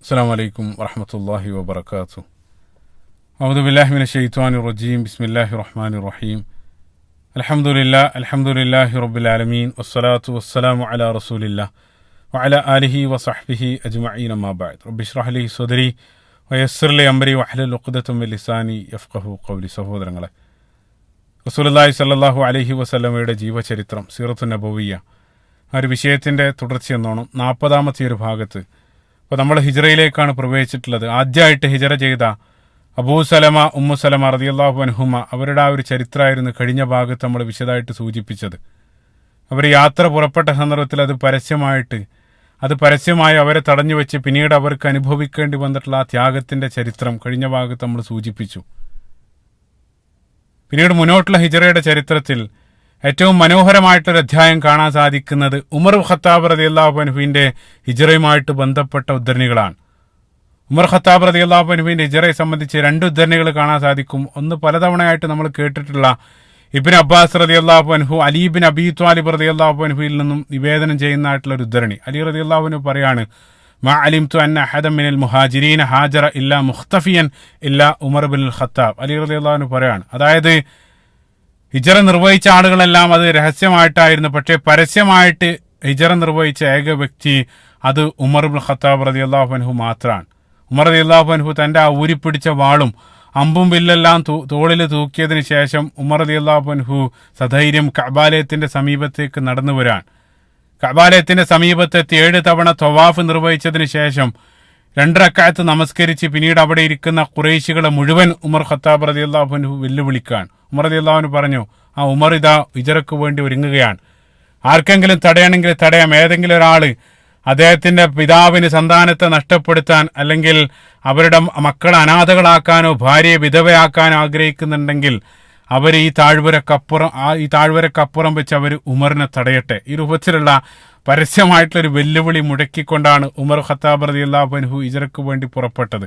അസ്സലാമു അലൈക്കും വറഹ്മത്തുള്ളാഹി വബറകാതുഹു. അഊദു ബില്ലാഹി മിനശ് ശൈത്വാനിർ റജീം. ബിസ്മില്ലാഹിർ റഹ്മാനിർ റഹീം. അൽഹംദുലില്ലാഹി റബ്ബിൽ ആലമീൻ വസ്സലാത്തു വസ്സലാമു അലാ റസൂലില്ലാഹ് വഅലാ ആലിഹി വസഹ്ബിഹി അജ്മഈൻ. അമ്മാ ബഅദ്. റബ്ബി ഇശ്റഹ് ലി സദ്രി വയസ്സിർ ലി അംരി വഹ്ലുൽ ഉഖ്ദതം മിൻ ലിസാനി യഫ്ഖഹു ഖൗലി. സഹോദരങ്ങളെ, റസൂലുള്ളാഹി സ്വല്ലല്ലാഹു അലൈഹി വസല്ലമയുടെ ജീവചരിത്രം, സീറത്തുൻ നബവിയ്യ, ആ ഒരു വിഷയത്തിൻ്റെ തുടർച്ചയെന്നോണം 40-ാമത്തെ ഒരു ഭാഗത്ത് അപ്പോൾ നമ്മൾ ഹിജ്റയിലേക്കാണ് പ്രവേശിച്ചിട്ടുള്ളത്. ആദ്യമായിട്ട് ഹിജ്റ ചെയ്ത അബൂ സലമ, ഉമ്മു സലമ റളിയല്ലാഹു അൻഹുമ, അവരുടെ ആ ഒരു ചരിത്രമായിരുന്നു കഴിഞ്ഞ ഭാഗത്ത് നമ്മൾ വിശദമായിട്ട് സൂചിപ്പിച്ചത്. അവർ യാത്ര പുറപ്പെട്ട സന്ദർഭത്തിൽ അത് പരസ്യമായി അവരെ തടഞ്ഞു വെച്ച് പിന്നീട് അവർക്ക് അനുഭവിക്കേണ്ടി വന്നിട്ടുള്ള ആ ത്യാഗത്തിൻ്റെ ചരിത്രം കഴിഞ്ഞ ഭാഗത്ത് നമ്മൾ സൂചിപ്പിച്ചു. പിന്നീട് മുന്നോട്ടുള്ള ഹിജ്റയുടെ ചരിത്രത്തിൽ ഏറ്റവും മനോഹരമായിട്ടൊരു അധ്യായം കാണാൻ സാധിക്കുന്നത് ഉമർ ഖത്താബ് റളിയല്ലാഹു അൻഹുവിൻ്റെ ഹിജ്റയുമായിട്ട് ബന്ധപ്പെട്ട ഉദ്ധരണികളാണ്. ഉമർ ഖത്താബ് റളിയല്ലാഹു അൻഹുവിൻ്റെ ഹിജ്റയെ സംബന്ധിച്ച് 2 ഉദ്ധരണികൾ കാണാൻ സാധിക്കും. ഒന്ന് പലതവണയായിട്ട് നമ്മൾ കേട്ടിട്ടുള്ള ഇബ്നു അബ്ബാസ് റളിയല്ലാഹു അൻഹു അലി ഇബ്നു അബീ ത്വാലിബ് റളിയല്ലാഹു അൻഹുവിൽ നിന്നും നിവേദനം ചെയ്യുന്നതായിട്ടുള്ള ഒരു ഉദ്ധരണി. അലി റളിയല്ലാഹു അൻഹു പറയാണ്, മാ അലിംതു അന്ന അഹദൻ മിനൽ മുഹാജിരീന ഹാജറ ഇല്ലാ മുഖ്തഫിയൻ ഇല്ലാ ഉമർ ഇബ്നുൽ ഖത്താബ്. അലി റളിയല്ലാഹു അൻഹു പറയാണ്, അതായത് ഹിജ്റ നിർവഹിച്ച ആളുകളെല്ലാം അത് രഹസ്യമായിട്ടായിരുന്നു, പക്ഷേ പരസ്യമായിട്ട് ഹിജ്റ നിർവഹിച്ച ഏക വ്യക്തി അത് ഉമർ ഇബ്നുൽ ഖത്താബ് റളിയല്ലാഹു അൻഹു മാത്രമാണ്. ഉമർ റളിയല്ലാഹു അൻഹു തൻ്റെ ആ ഊരിപ്പിടിച്ച വാളും അമ്പും വില്ലെല്ലാം തോളിൽ തൂക്കിയതിന് ശേഷം ഉമർ റളിയല്ലാഹു അൻഹു സധൈര്യം കഅബാലയത്തിന്റെ സമീപത്തേക്ക് നടന്നു വരാൻ, കഅബാലയത്തിന്റെ സമീപത്തെത്തി 7 തവണ തവാഫ് നിർവഹിച്ചതിന് ശേഷം 2 റക്അത്ത് നമസ്കരിച്ച് പിന്നീട് അവിടെ ഇരിക്കുന്ന ഖുറൈശികളെ മുഴുവൻ ഉമർ ഖത്താബ് റളിയല്ലാഹു അൻഹു വെല്ലുവിളിക്കാൻ. ഉമർ റളിയല്ലാഹു അൻഹു പറഞ്ഞു, ആ ഉമർ ഇതാ ഹിജ്റക്ക് വേണ്ടി ഒരുങ്ങുകയാണ്, ആർക്കെങ്കിലും തടയണമെങ്കിൽ തടയാം. ഏതെങ്കിലും ഒരാൾ അദ്ദേഹത്തിന്റെ പിതാവിന് സന്താനത്തെ നഷ്ടപ്പെടുത്താൻ അല്ലെങ്കിൽ അവരുടെ മക്കളെ അനാഥകളാക്കാനോ ഭാര്യയെ വിധവയാക്കാനോ ആഗ്രഹിക്കുന്നുണ്ടെങ്കിൽ അവർ ഈ താഴ്വരക്കപ്പുറം വെച്ച് അവർ ഉമറിനെ തടയട്ടെ. ഈ രൂപത്തിലുള്ള പരസ്യമായിട്ടുള്ളൊരു വെല്ലുവിളി മുടക്കിക്കൊണ്ടാണ് ഉമർ ഖത്താബ് റളിയല്ലാഹു അൻഹു ഹിജ്റക്ക് വേണ്ടി പുറപ്പെട്ടത്.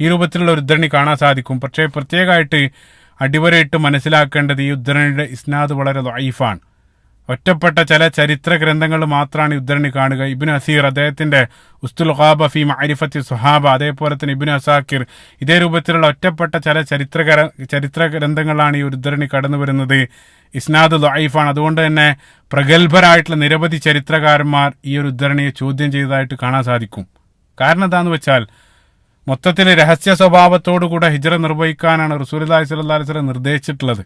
ഈ രൂപത്തിലുള്ള ഒരു ഉദ്ധരണി കാണാൻ സാധിക്കും. പക്ഷേ പ്രത്യേകമായിട്ട് അടിവരയിട്ട് മനസ്സിലാക്കേണ്ടത് ഈ ഉദ്ധരണിയുടെ ഇസ്നാദ് വളരെ ദഈഫാണ്. ഒറ്റപ്പെട്ട ചില ചരിത്ര ഗ്രന്ഥങ്ങൾ മാത്രമാണ് ഈ ഉദ്ധരണി കാണുക. ഇബ്നു അസീർ അദ്ദേഹത്തിന്റെ ഉസ്തുൽ ഖാബ ഫി മഅരിഫത്തി സുഹാബ, അതേപോലെ തന്നെ ഇബ്നു അസാക്കിർ, ഇതേ രൂപത്തിലുള്ള ഒറ്റപ്പെട്ട ചില ചരിത്ര ഗ്രന്ഥങ്ങളാണ് ഈ ഒരു ഉദ്ധരണി കടന്നു വരുന്നത്. ഇസ്നാദ് ദഈഫാണ്. അതുകൊണ്ട് തന്നെ പ്രഗത്ഭരായിട്ടുള്ള നിരവധി ചരിത്രകാരന്മാർ ഈ ഒരു ഉദ്ധരണിയെ ചോദ്യം ചെയ്തതായിട്ട് കാണാൻ സാധിക്കും. കാരണം എന്താന്ന് വെച്ചാൽ മൊത്തത്തിൽ രഹസ്യ സ്വഭാവത്തോടുകൂടെ ഹിജ്റ നിർവഹിക്കാനാണ് റസൂലുള്ളാഹി സ്വല്ലല്ലാഹു അലൈഹി വസല്ലം നിർദ്ദേശിച്ചിട്ടുള്ളത്.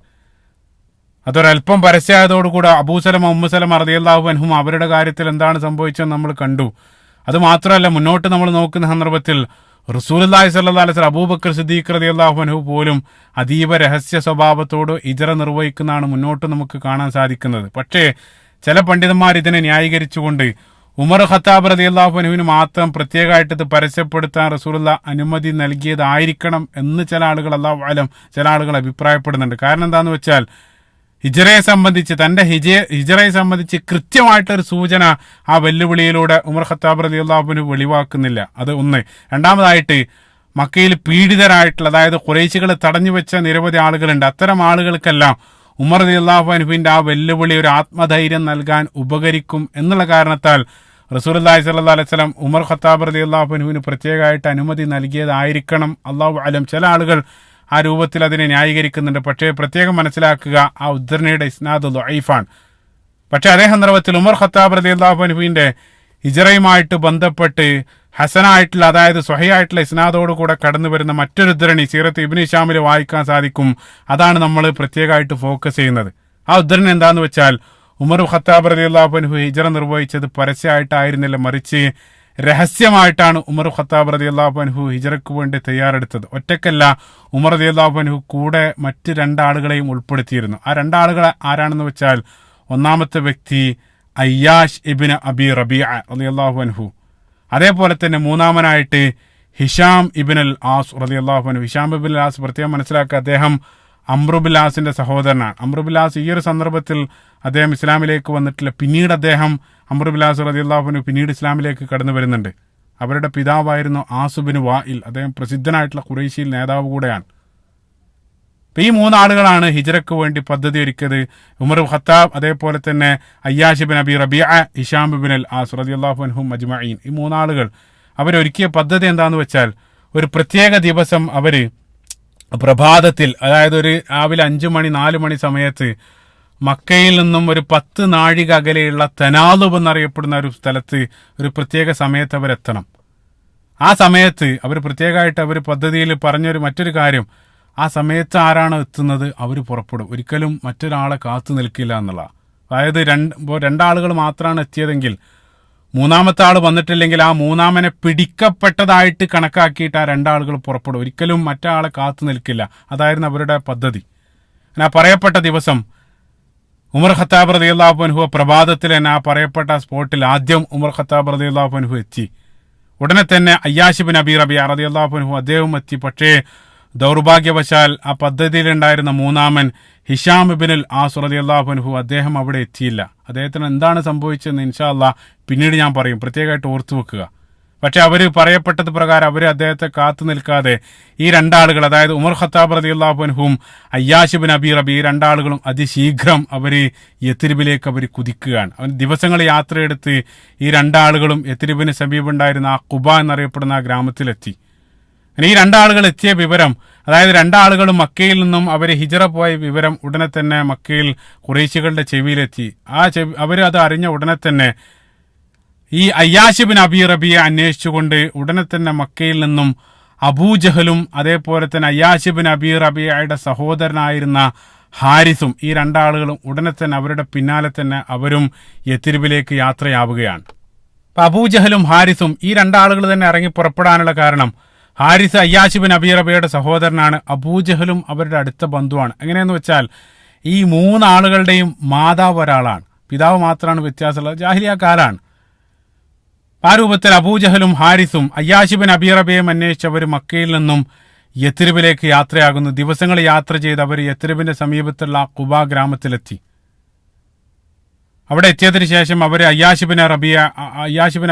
അതൊരല്പം പരസ്യമായതോടുകൂടെ അബൂ സലമ, ഉമ്മു സലമ റളിയല്ലാഹു അൻഹും അവരുടെ കാര്യത്തിൽ എന്താണ് സംഭവിച്ചതെന്ന് നമ്മൾ കണ്ടു. അതുമാത്രമല്ല, മുന്നോട്ട് നമ്മൾ നോക്കുന്ന സന്ദർഭത്തിൽ റസൂലുള്ളാഹി സ്വല്ലല്ലാഹു അലൈഹി വസല്ലം അബൂബക്കർ സിദ്ദീഖ് റളിയല്ലാഹു അൻഹു പോലും അതീവ രഹസ്യ സ്വഭാവത്തോട് ഹിജ്റ നിർവഹിക്കുന്നതാണ് മുന്നോട്ട് നമുക്ക് കാണാൻ സാധിക്കുന്നത്. പക്ഷേ ചില പണ്ഡിതന്മാർ ഇതിനെ ന്യായീകരിച്ചുകൊണ്ട് ഉമർ ഖത്താബ് റളിയല്ലാഹു അൻഹുവിന് മാത്രം പ്രത്യേകമായിട്ട് ഇത് പരസ്യപ്പെടുത്താൻ റസൂലുള്ളാഹി അനുമതി നൽകിയതായിരിക്കണം എന്ന് ചില ആളുകൾ, അല്ലാഹു അലം, ചില ആളുകൾ അഭിപ്രായപ്പെടുന്നുണ്ട്. കാരണം എന്താണെന്ന് വെച്ചാൽ ഹിജ്റയെ സംബന്ധിച്ച്, തൻ്റെ ഹിജ്റയെ സംബന്ധിച്ച് കൃത്യമായിട്ടൊരു സൂചന ആ വെല്ലുവിളിയിലൂടെ ഉമർ ഖത്താബ് റളിയല്ലാഹു അൻഹു വെളിവാക്കുന്നില്ല. അത് ഒന്ന്. രണ്ടാമതായിട്ട് മക്കയിൽ പീഡിതരായിട്ടുള്ള, അതായത് ഖുറൈശികൾ തടഞ്ഞു വെച്ച നിരവധി ആളുകളുണ്ട്. അത്തരം ആളുകൾക്കെല്ലാം ഉമർ റളിയല്ലാഹു അൻഹുവിൻ്റെ ആ വെല്ലുവിളി ഒരു ആത്മധൈര്യം നൽകാൻ ഉപകരിക്കും എന്നുള്ള കാരണത്താൽ റസൂലുള്ളാഹി സ്വല്ലല്ലാഹു അലൈഹി വസല്ലം ഉമർ ഖത്താബ് റളിയല്ലാഹു അൻഹുവിന് പ്രത്യേകമായിട്ട് അനുമതി നൽകിയതായിരിക്കണം. അല്ലാഹു അലം. ചില ആളുകൾ ആ രൂപത്തിൽ അതിനെ ന്യായീകരിക്കുന്നുണ്ട്. പക്ഷേ പ്രത്യേകം മനസ്സിലാക്കുക, ആ ഉദ്ധരണിയുടെ ഇസ്നാദ് ദഈഫാണ്. പക്ഷേ അതേ സന്ദർഭത്തിൽ ഉമർ ഖത്താബ് റളിയല്ലാഹു അൻഹുവിൻ്റെ ഹിജ്റയുമായിട്ട് ബന്ധപ്പെട്ട് ഹസനായിട്ടുള്ള, അതായത് സ്വഹീഹായിട്ടുള്ള ഇസ്നാദോടുകൂടെ കടന്നു വരുന്ന മറ്റൊരു ഉദ്ധരണി സീറത്ത് ഇബ്നു ഹിശാമിൽ വായിക്കാൻ സാധിക്കും. അതാണ് നമ്മൾ പ്രത്യേകമായിട്ട് ഫോക്കസ് ചെയ്യുന്നത്. ആ ഉദ്ധരണി എന്താണെന്ന് വെച്ചാൽ, ഉമർ ഖത്താബ് റളിയല്ലാഹു അൻഹു ഹിജ്റ നിർവഹിച്ചത് പരസ്യമായിട്ടായിരുന്നില്ല, മറിച്ച് രഹസ്യമായിട്ടാണ് ഉമർ ഖത്താബ് റളിയല്ലാഹു അൻഹു ഹിജ്റക്ക് വേണ്ടി തയ്യാറെടുത്തത്. ഒറ്റക്കല്ല, ഉമർ റളിയല്ലാഹു അൻഹു കൂടെ മറ്റ് 2 ആളുകളെയും ഉൾപ്പെടുത്തിയിരുന്നു. ആ 2 ആളുകൾ ആരാണെന്ന് വെച്ചാൽ, ഒന്നാമത്തെ വ്യക്തി അയ്യാഷ് ഇബ്നു അബി റബീഅ റളിയല്ലാഹു അൻഹു, അതേപോലെ തന്നെ മൂന്നാമനായിട്ട് ഹിഷാം ഇബ്നുൽ ആസ് റളിയല്ലാഹു അൻഹു. ഹിഷാം ഇബ്നുൽ ആസ് പ്രത്യേകം മനസ്സിലാക്കുക, അദ്ദേഹം അംറു ബിൻ ആസിന്റെ സഹോദരനാണ്. അംറു ബിൻ ആസ് ഈ ഒരു സന്ദർഭത്തിൽ അദ്ദേഹം ഇസ്ലാമിലേക്ക് വന്നിട്ടില്ല. പിന്നീട് അദ്ദേഹം അംറു ബിൻ ആസ് റളിയല്ലാഹു അൻഹു പിന്നീട് ഇസ്ലാമിലേക്ക് കടന്നു വരുന്നുണ്ട്. അവരുടെ പിതാവായിരുന്നു ആസ് ബിൻ വാഇൽ. അദ്ദേഹം പ്രസിദ്ധനായിട്ടുള്ള ഖുറൈശിയിൽ നേതാവ് കൂടെയാണ്. ഈ 3 ആളുകളാണ് ഹിജ്റക്ക് വേണ്ടി പദ്ധതി ഒരുക്കിയത്. ഉമർ ഖത്താബ്, അതേപോലെ തന്നെ അയ്യാഷ് ബിൻ അബി റബീഅ, ഹിഷാം ഇബ്നുൽ ആസ് റളിയല്ലാഹു അൻഹും അജ്മഈൻ. ഈ 3 ആളുകൾ അവരൊരുക്കിയ പദ്ധതി എന്താന്ന് വെച്ചാൽ ഒരു പ്രത്യേക ദിവസം അവര് പ്രഭാതത്തിൽ, അതായത് ഒരു രാവിലെ 5 മണി 4 മണി സമയത്ത് മക്കയിൽ നിന്നും ഒരു 10 നാഴിക അകലെയുള്ള തനാലുബ് എന്നറിയപ്പെടുന്ന ഒരു സ്ഥലത്ത് ഒരു പ്രത്യേക സമയത്ത് അവരെത്തണം. ആ സമയത്ത് അവർ പ്രത്യേകമായിട്ട് അവർ പദ്ധതിയിൽ പറഞ്ഞൊരു മറ്റൊരു കാര്യം, ആ സമയത്ത് ആരാണ് എത്തുന്നത് അവർ പുറപ്പെടും, ഒരിക്കലും മറ്റൊരാളെ കാത്തു നിൽക്കില്ല എന്നുള്ള. അതായത് രണ്ടാളുകൾ മാത്രമാണ് എത്തിയതെങ്കിൽ മൂന്നാമത്തെ ആൾ വന്നിട്ടില്ലെങ്കിൽ ആ മൂന്നാമനെ പിടിക്കപ്പെട്ടതായിട്ട് കണക്കാക്കിയിട്ട് ആ രണ്ടാളുകൾ പുറപ്പെടും, ഒരിക്കലും മറ്റാളെ കാത്തു നിൽക്കില്ല. അതായിരുന്നു അവരുടെ പദ്ധതി. ആ പറയപ്പെട്ട ദിവസം ഉമർ ഖത്താബ് റളിയല്ലാഹു അൻഹു പ്രഭാതത്തിൽ തന്നെ ആ പറയപ്പെട്ട സ്പോട്ടിൽ ആദ്യം ഉമർ ഖത്താബ് റളിയല്ലാഹു അൻഹു എത്തി. ഉടനെ തന്നെ അയ്യാശ് ബിൻ അബീ റബീഅ റളിയല്ലാഹു അൻഹു അദ്ദേഹം എത്തി. പക്ഷേ ദൗർഭാഗ്യവശാൽ ആ പദ്ധതിയിലുണ്ടായിരുന്ന മൂന്നാമൻ ഹിഷാം ഇബ്നുൽ ആസ് റളിയല്ലാഹു അൻഹു അദ്ദേഹം അവിടെ എത്തിയില്ല. അദ്ദേഹത്തിന് എന്താണ് സംഭവിച്ചതെന്ന് ഇൻഷാ അല്ലാഹ് പിന്നീട് ഞാൻ പറയും, പ്രത്യേകമായിട്ട് ഓർത്തു വെക്കുക. പക്ഷെ അവർ പറയപ്പെട്ടത് പ്രകാരം അവർ അദ്ദേഹത്തെ കാത്തു നിൽക്കാതെ ഈ രണ്ടാളുകൾ, അതായത് ഉമർ ഖത്താബ് റളിയല്ലാഹു അൻഹുവും അയ്യാശ് ബിൻ അബീ റബീഅ രണ്ടാളുകളും അതിശീഘ്രം അവർ യത്രിബിലേക്ക് അവർ കുതിക്കുകയാണ്. അവർ ദിവസങ്ങൾ യാത്രയെടുത്ത് ഈ രണ്ടാളുകളും യത്രിബിന് സമീപമുണ്ടായിരുന്ന ആ ഖുബ എന്നറിയപ്പെടുന്ന ആ ഗ്രാമത്തിലെത്തി. ഈ രണ്ടാളുകൾ എത്തിയ വിവരം, അതായത് രണ്ടാളുകളും മക്കയിൽ നിന്നും അവർ ഹിജറ പോയ വിവരം ഉടനെ തന്നെ മക്കയിൽ ഖുറൈശികളുടെ ചെവിയിലെത്തി. അവർ അത് അറിഞ്ഞ ഉടനെ തന്നെ ഈ അയ്യാശ് ബിൻ അബീ റബീഅ അന്വേഷിച്ചുകൊണ്ട് ഉടനെ തന്നെ മക്കയിൽ നിന്നും അബൂജഹലും അതേപോലെ തന്നെ അയ്യാശ് ബിൻ അബീ റബീഅയുടെ സഹോദരനായിരുന്ന ഹാരിസും ഈ രണ്ടാളുകളും ഉടനെ തന്നെ അവരുടെ പിന്നാലെ തന്നെ അവരും യത്രിബിലേക്ക് യാത്രയാവുകയാണ്. അപ്പൊ അബൂജഹലും ഹാരിസും ഈ രണ്ടാളുകൾ തന്നെ ഇറങ്ങി പുറപ്പെടാനുള്ള കാരണം, ഹാരിസ് അയ്യാശ് ബിൻ അബീ റബീഅയുടെ സഹോദരനാണ്, അബൂജഹലും അവരുടെ അടുത്ത ബന്ധുവാണ്. എങ്ങനെയെന്ന് വെച്ചാൽ ഈ 3 ആളുകളുടെയും മാതാവ് ഒരാളാണ്, പിതാവ് മാത്രമാണ് വ്യത്യാസമുള്ളത്, ജാഹിലിയ കാലാണ്. ആ രൂപത്തിൽ അബൂജഹലും ഹാരിസും അയ്യാശ് ബിൻ അബീ റബീഅയും അന്വേഷിച്ചവർ മക്കയിൽ നിന്നും യത്രിബിലേക്ക് യാത്രയാകുന്നു. ദിവസങ്ങൾ യാത്ര ചെയ്ത് അവർ യത്രിബിന്റെ സമീപത്തുള്ള ഖുബ ഗ്രാമത്തിലെത്തി. അവിടെ എത്തിയതിനു ശേഷം അവർ അയ്യാശ് ബിൻ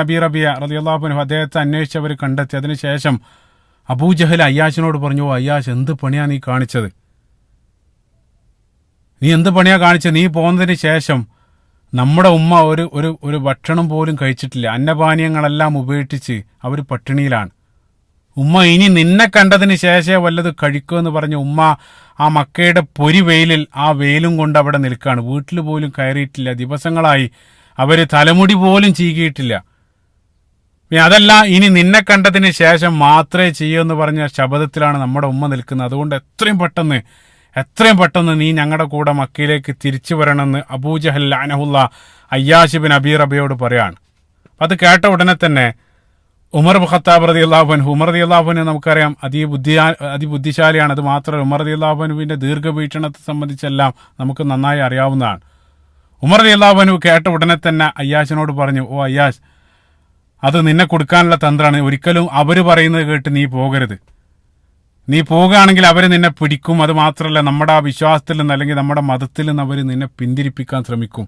അബീ റബീഅ റളിയല്ലാഹു അൻഹു അദ്ദേഹത്തെ അന്വേഷിച്ചവർ കണ്ടെത്തി. അതിനുശേഷം അബൂജഹൽ അയ്യാശിനോട് പറഞ്ഞു, അയ്യാശ് എന്ത് പണിയാ നീ കാണിച്ചത്? നീ പോകുന്നതിന് ശേഷം നമ്മുടെ ഉമ്മ ഒരു ഭക്ഷണം പോലും കഴിച്ചിട്ടില്ല, അന്നപാനീയങ്ങളെല്ലാം ഉപേക്ഷിച്ച് അവർ പട്ടിണിയിലാണ്. ഉമ്മ ഇനി നിന്നെ കണ്ടതിന് ശേഷം വല്ലത് കഴിക്കുമെന്ന് പറഞ്ഞ് ഉമ്മ ആ മക്കയുടെ പൊരി വെയിലിൽ ആ വെയിലും കൊണ്ട് അവിടെ നിൽക്കുകയാണ്. വീട്ടിൽ പോലും കയറിയിട്ടില്ല. ദിവസങ്ങളായി അവര് തലമുടി പോലും ചീകിയിട്ടില്ല. അതല്ല, ഇനി നിന്നെ കണ്ടതിന് ശേഷം മാത്രമേ ചെയ്യൂ എന്ന് പറഞ്ഞ ശബ്ദത്തിലാണ് നമ്മുടെ ഉമ്മ നിൽക്കുന്നത്. അതുകൊണ്ട് എത്രയും പെട്ടെന്ന് നീ ഞങ്ങളുടെ കൂടെ മക്കയിലേക്ക് തിരിച്ചു വരണമെന്ന് അബൂജഹൽ ലഅനഹുല്ലാ അയ്യാശ് ബിൻ അബീ റബീഅയോട് പറയാണ്. അത് കേട്ട ഉടനെ തന്നെ ഉമർ ഖത്താബ് റളിയല്ലാഹു അൻഹു, ഉമർ റളിയല്ലാഹു അൻഹു നമുക്കറിയാം അതിബുദ്ധിശാലിയാണ്. അത് മാത്രമല്ല ഉമർ റളിയല്ലാഹു അൻഹുവിന്റെ ദീർഘവീക്ഷണത്തെ സംബന്ധിച്ചെല്ലാം നമുക്ക് നന്നായി അറിയാവുന്നതാണ്. ഉമർ റളിയല്ലാഹു അൻഹു കേട്ട ഉടനെ തന്നെ അയ്യാശിനോട് പറഞ്ഞു, ഓ അയ്യാശ്, അത് നിന്നെ കൊടുക്കാനുള്ള തന്ത്രമാണ്. ഒരിക്കലും അവർ പറയുന്നത് കേട്ട് നീ പോകരുത്. നീ പോകുകയാണെങ്കിൽ അവർ നിന്നെ പിടിക്കും. അത് മാത്രമല്ല നമ്മുടെ ആ വിശ്വാസത്തിൽ നിന്ന് അല്ലെങ്കിൽ നമ്മുടെ മതത്തിൽ നിന്ന് അവർ നിന്നെ പിന്തിരിപ്പിക്കാൻ ശ്രമിക്കും.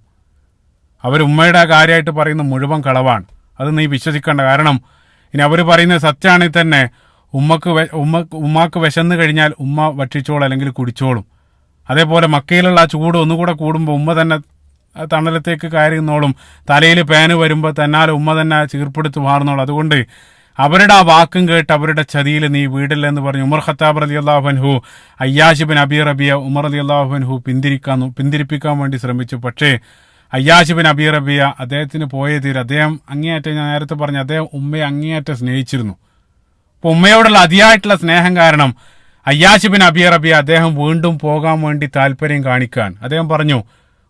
അവർ ഉമ്മയുടെ കാര്യമായിട്ട് പറയുന്ന മുഴുവൻ കളവാണ്. അത് നീ വിശ്വസിക്കേണ്ട. കാരണം ഇനി അവർ പറയുന്നത് സത്യമാണെങ്കിൽ തന്നെ ഉമ്മാക്ക് വിശന്ന് കഴിഞ്ഞാൽ ഉമ്മ ഭക്ഷിച്ചോളും അല്ലെങ്കിൽ കുടിച്ചോളും. അതേപോലെ മക്കയിലുള്ള ആ ചൂട് ഒന്നുകൂടെ കൂടുമ്പോൾ ഉമ്മ തന്നെ തണലത്തേക്ക് കയറി നിന്നോളും. തലയിൽ പേന് വരുമ്പോൾ തന്നാലും ഉമ്മ തന്നെ ചീർപ്പെടുത്ത് മാറുന്നോളും. അതുകൊണ്ട് അവരുടെ ആ വാക്കും കേട്ട് അവരുടെ ചതിയിൽ നീ വീടില്ല എന്ന് പറഞ്ഞു ഉമർ ഖത്താബ് റളിയല്ലാഹു അൻഹു അയ്യാശ് ബിൻ അബീ റബീഅ ഉമർ റളിയല്ലാഹു അൻഹു പിന്തിരിപ്പിക്കാൻ വേണ്ടി ശ്രമിച്ചു. പക്ഷേ അയ്യാശ് ബിൻ അബീ റബീഅ അദ്ദേഹത്തിന് പോയ തീരെ അദ്ദേഹം അങ്ങേയറ്റം, ഞാൻ നേരത്തെ പറഞ്ഞു, അദ്ദേഹം ഉമ്മയെ അങ്ങേയറ്റം സ്നേഹിച്ചിരുന്നു. അപ്പോൾ ഉമ്മയോടുള്ള അതിയായിട്ടുള്ള സ്നേഹം കാരണം അയ്യാശ് ബിൻ അബീ റബീഅ അദ്ദേഹം വീണ്ടും പോകാൻ വേണ്ടി താല്പര്യം കാണിക്കാൻ അദ്ദേഹം പറഞ്ഞു,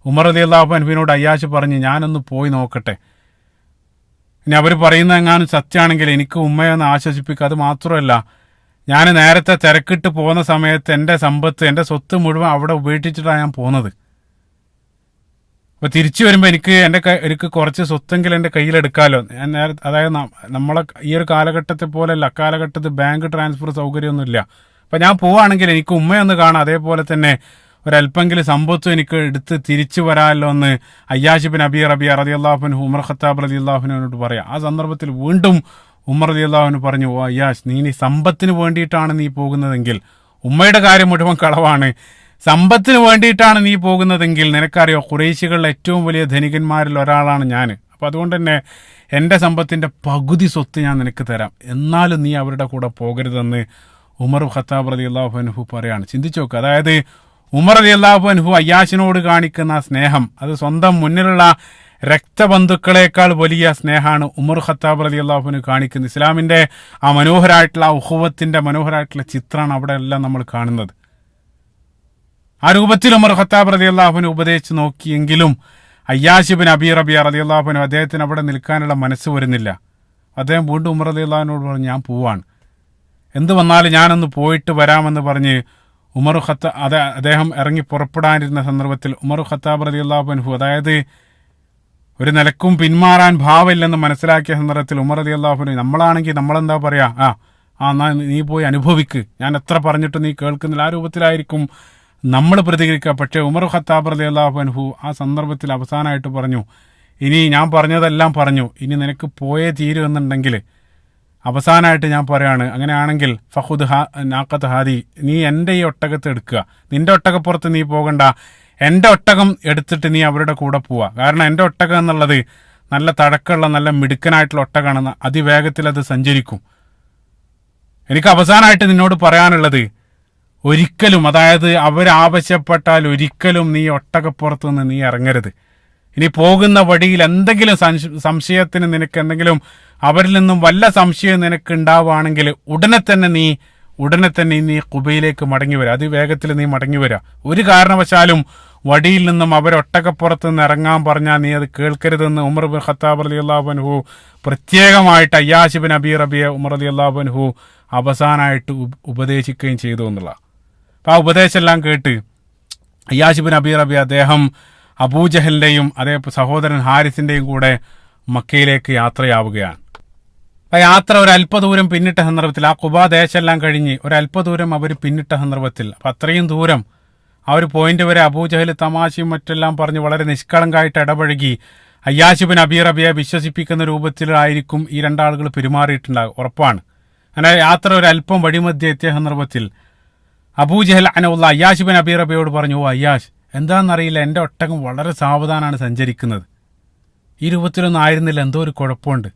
ഉമർ റളിയല്ലാഹു അൻഹുവിനോട് അയ്യാശ് പറഞ്ഞു, ഞാനൊന്ന് പോയി നോക്കട്ടെ, ഇനി അവർ പറയുന്ന എങ്ങാനും സത്യമാണെങ്കിൽ എനിക്ക് ഉമ്മയൊന്ന് ആശ്വസിപ്പിക്കുക. അത് മാത്രമല്ല, ഞാൻ നേരത്തെ തിരക്കിട്ട് പോകുന്ന സമയത്ത് എൻ്റെ എൻ്റെ സ്വത്ത് മുഴുവൻ അവിടെ ഉപേക്ഷിച്ചിട്ടാണ് ഞാൻ പോകുന്നത്. അപ്പോൾ തിരിച്ചു വരുമ്പോൾ എനിക്ക് കുറച്ച് സ്വത്തെങ്കിലും എൻ്റെ കയ്യിലെടുക്കാമല്ലോ. ഞാൻ അതായത് നമ്മളെ ഈ ഒരു കാലഘട്ടത്തെ പോലെയല്ല, അക്കാലഘട്ടത്തിൽ ബാങ്ക് ട്രാൻസ്ഫർ സൗകര്യമൊന്നുമില്ല. അപ്പം ഞാൻ പോവുകയാണെങ്കിൽ എനിക്ക് ഉമ്മയൊന്ന് കാണാം, അതേപോലെ തന്നെ ഒരല്പെങ്കിലും സമ്പത്തും എനിക്ക് എടുത്ത് തിരിച്ചു വരാമല്ലോ എന്ന് അയ്യാശ് ബിൻ അബീ റബീഅ റളിയല്ലാഹു അൻഹു ഉമർ ഖത്താബ് റളിയല്ലാഹു അൻഹുവിനോട് പറയാം. ആ സന്ദർഭത്തിൽ വീണ്ടും ഉമർ റളിയല്ലാഹു അൻഹു പറഞ്ഞു, ഓ അയ്യാശ്, നീ സമ്പത്തിന് വേണ്ടിയിട്ടാണ് നീ പോകുന്നതെങ്കിൽ, ഉമ്മയുടെ കാര്യം മുഴുവൻ കളവാണ്, സമ്പത്തിന് വേണ്ടിയിട്ടാണ് നീ പോകുന്നതെങ്കിൽ നിനക്കറിയോ ഖുറൈശികളിലെ ഏറ്റവും വലിയ ധനികന്മാരിൽ ഒരാളാണ് ഞാൻ. അപ്പം അതുകൊണ്ട് തന്നെ എൻ്റെ സമ്പത്തിൻ്റെ പകുതി സ്വത്ത് ഞാൻ നിനക്ക് തരാം, എന്നാലും നീ അവരുടെ കൂടെ പോകരുതെന്ന് ഉമർ ഖത്താബ് റളിയല്ലാഹു അൻഹു പറയാണ്. ചിന്തിച്ചു നോക്കുക. അതായത് ഉമർ റളിയല്ലാഹു അൻഹു അയ്യാശിനോട് കാണിക്കുന്ന സ്നേഹം അത് സ്വന്തം മുന്നിലുള്ള രക്തബന്ധുക്കളെക്കാൾ വലിയ സ്നേഹമാണ് ഉമർ ഖത്താബ് റളിയല്ലാഹു അൻഹു കാണിക്കുന്നത്. ഇസ്ലാമിൻ്റെ ആ മനോഹരമായിട്ടുള്ള ആ ഉഖുവത്തിൻ്റെ മനോഹരമായിട്ടുള്ള ചിത്രമാണ് അവിടെ എല്ലാം നമ്മൾ കാണുന്നത്. ആ രൂപത്തിൽ ഉമർ ഖത്താബ് റളിയല്ലാഹു അൻഹു ഉപദേശിച്ച് നോക്കിയെങ്കിലും അയ്യാശ് ബിൻ അബീ റബിയ റളിയല്ലാഹു അൻഹു അദ്ദേഹത്തിന് അവിടെ നിൽക്കാനുള്ള മനസ്സ് വരുന്നില്ല. അദ്ദേഹം വീണ്ടും ഉമർ റളിയല്ലാഹു അൻഹുവിനോട് പറഞ്ഞു, ഞാൻ പോവാണ്, എന്ത് വന്നാലും ഞാനൊന്ന് പോയിട്ട് വരാമെന്ന് പറഞ്ഞ് അദ്ദേഹം ഇറങ്ങി പുറപ്പെടാനിരുന്ന സന്ദർഭത്തിൽ ഉമർ ഖത്താബ് റളിയല്ലാഹു അൻഹു, അതായത് ഒരു നിലക്കും പിന്മാറാൻ ഭാവമില്ലെന്ന് മനസ്സിലാക്കിയ സന്ദർഭത്തിൽ ഉമർ റളിയല്ലാഹു അൻഹു, നമ്മളാണെങ്കിൽ നമ്മളെന്താ പറയാ, എന്നാ നീ പോയി അനുഭവിക്ക്, ഞാൻ എത്ര പറഞ്ഞിട്ട് നീ കേൾക്കുന്നില്ല, ആ രൂപത്തിലായിരിക്കും നമ്മൾ പ്രതികരിക്കുക. പക്ഷേ ഉമർ ഖത്താബ് റളിയല്ലാഹു അൻഹു ആ സന്ദർഭത്തിൽ അവസാനമായിട്ട് പറഞ്ഞു, ഇനി ഞാൻ പറഞ്ഞതെല്ലാം പറഞ്ഞു, ഇനി നിനക്ക് പോയേ തീരുമെന്നുണ്ടെങ്കിൽ അവസാനമായിട്ട് ഞാൻ പറയാണ്, അങ്ങനെയാണെങ്കിൽ ഫഖുദ് നാഖത്ത് ഹാദി, നീ എൻ്റെ ഈ ഒട്ടകത്തെ എടുക്കുക, നിന്റെ ഒട്ടകപ്പുറത്ത് നീ പോകണ്ട, എൻ്റെ ഒട്ടകം എടുത്തിട്ട് നീ അവരുടെ കൂടെ പോവുക. കാരണം എൻ്റെ ഒട്ടകം എന്നുള്ളത് നല്ല തഴക്കമുള്ള നല്ല മിടുക്കനായിട്ടുള്ള ഒട്ടകമാണെന്ന്, അതിവേഗത്തിൽ അത് സഞ്ചരിക്കും. എനിക്ക് അവസാനമായിട്ട് നിന്നോട് പറയാനുള്ളത്, ഒരിക്കലും, അതായത് അവരാവശ്യപ്പെട്ടാൽ ഒരിക്കലും നീ ഒട്ടകപ്പുറത്ത് നിന്ന് നീ ഇറങ്ങരുത്. ഇനി പോകുന്ന വഴിയിൽ എന്തെങ്കിലും സംശയത്തിന് നിനക്ക് എന്തെങ്കിലും അവരിൽ നിന്നും വല്ല സംശയം നിനക്ക് ഉണ്ടാവുകയാണെങ്കിൽ ഉടനെ തന്നെ നീ ഖുബയിലേക്ക് മടങ്ങി വരിക, അതിവേഗത്തിൽ നീ മടങ്ങി വരിക. ഒരു കാരണവശാലും വടിയിൽ നിന്നും അവരൊട്ടകപ്പുറത്ത് നിന്ന് ഇറങ്ങാൻ പറഞ്ഞാൽ നീ അത് കേൾക്കരുതെന്ന് ഉമർ ബിൻ ഖത്താബ് റളിയല്ലാഹു അൻഹു പ്രത്യേകമായിട്ട് അയ്യാശ് ബിൻ അബീ റബിയ ഉമർ റളിയല്ലാഹു അൻഹു അവസാനമായിട്ട് ഉപദേശിക്കുകയും ചെയ്തു എന്നുള്ള. അപ്പോൾ ആ ഉപദേശമെല്ലാം കേട്ട് അയ്യാശ് ബിൻ അബീ റബിയ അദ്ദേഹം അബൂജഹലിൻ്റെയും അതേ സഹോദരൻ ഹാരിസിൻ്റെയും കൂടെ മക്കയിലേക്ക് യാത്രയാവുകയാണ്. ആ യാത്ര ഒരു അല്പദൂരം പിന്നിട്ട സന്ദർഭത്തിൽ, ആ ഖുബാ ദേശമെല്ലാം കഴിഞ്ഞ് ഒരു അല്പദൂരം അവർ പിന്നിട്ട സന്ദർഭത്തിൽ, അപ്പം അത്രയും ദൂരം ആ ഒരു പോയിന്റ് വരെ അബൂജഹൽ തമാശയും മറ്റെല്ലാം പറഞ്ഞ് വളരെ നിഷ്കളങ്കായിട്ട് ഇടപഴകി അയ്യാശ് ബിൻ അബീ റബിയെ വിശ്വസിപ്പിക്കുന്ന രൂപത്തിലായിരിക്കും ഈ രണ്ടാളുകൾ പെരുമാറിയിട്ടുണ്ടാകും, ഉറപ്പാണ്. അങ്ങനെ യാത്ര ഒരു അല്പം വഴിമധ്യ എത്തിയ സന്ദർഭത്തിൽ അബൂജഹൽ അനഉള്ള അയ്യാശ് ബിൻ അബീ റബിയോട് പറഞ്ഞു, ഓ അയ്യാശ്, എന്താണെന്നറിയില്ല, എൻ്റെ ഒട്ടകം വളരെ സാവധാനമാണ് സഞ്ചരിക്കുന്നത്, ഈ രൂപത്തിലൊന്നും ആയിരുന്നില്ല, എന്തോ ഒരു കുഴപ്പമുണ്ട്.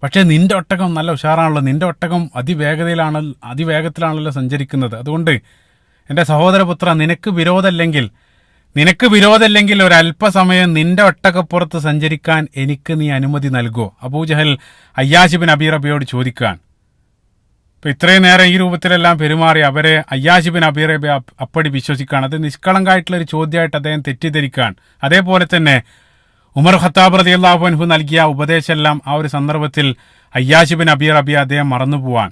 പക്ഷേ നിന്റെ ഒട്ടകം നല്ല ഉഷാറാണല്ലോ, നിന്റെ ഒട്ടകം അതിവേഗത്തിലാണല്ലോ സഞ്ചരിക്കുന്നത്. അതുകൊണ്ട് എൻ്റെ സഹോദരപുത്ര, നിനക്ക് വിരോധമില്ലെങ്കിൽ ഒരല്പസമയം നിന്റെ ഒട്ടകപ്പുറത്ത് സഞ്ചരിക്കാൻ എനിക്ക് നീ അനുമതി നൽകുമോ? അബൂജഹൽ അയ്യാശ് ബിൻ അബീ റബിയോട് ചോദിക്കാൻ. ഇപ്പം ഇത്രയും നേരം ഈ രൂപത്തിലെല്ലാം പെരുമാറി അവരെ അയ്യാശ് ബിൻ അബീ റബിയ അപ്പടി വിശ്വസിക്കാൻ, അത് നിഷ്കളങ്കായിട്ടുള്ള ഒരു ചോദ്യമായിട്ട് അദ്ദേഹം തെറ്റിദ്ധരിക്കാൻ. അതേപോലെ തന്നെ ഉമർ ഖത്താബ് റളിയല്ലാഹു അൻഹു നൽകിയ ഉപദേശമെല്ലാം ആ ഒരു സന്ദർഭത്തിൽ അയ്യാശ് ബിൻ അബീ റബിയ അദ്ദേഹം മറന്നുപോവാൻ.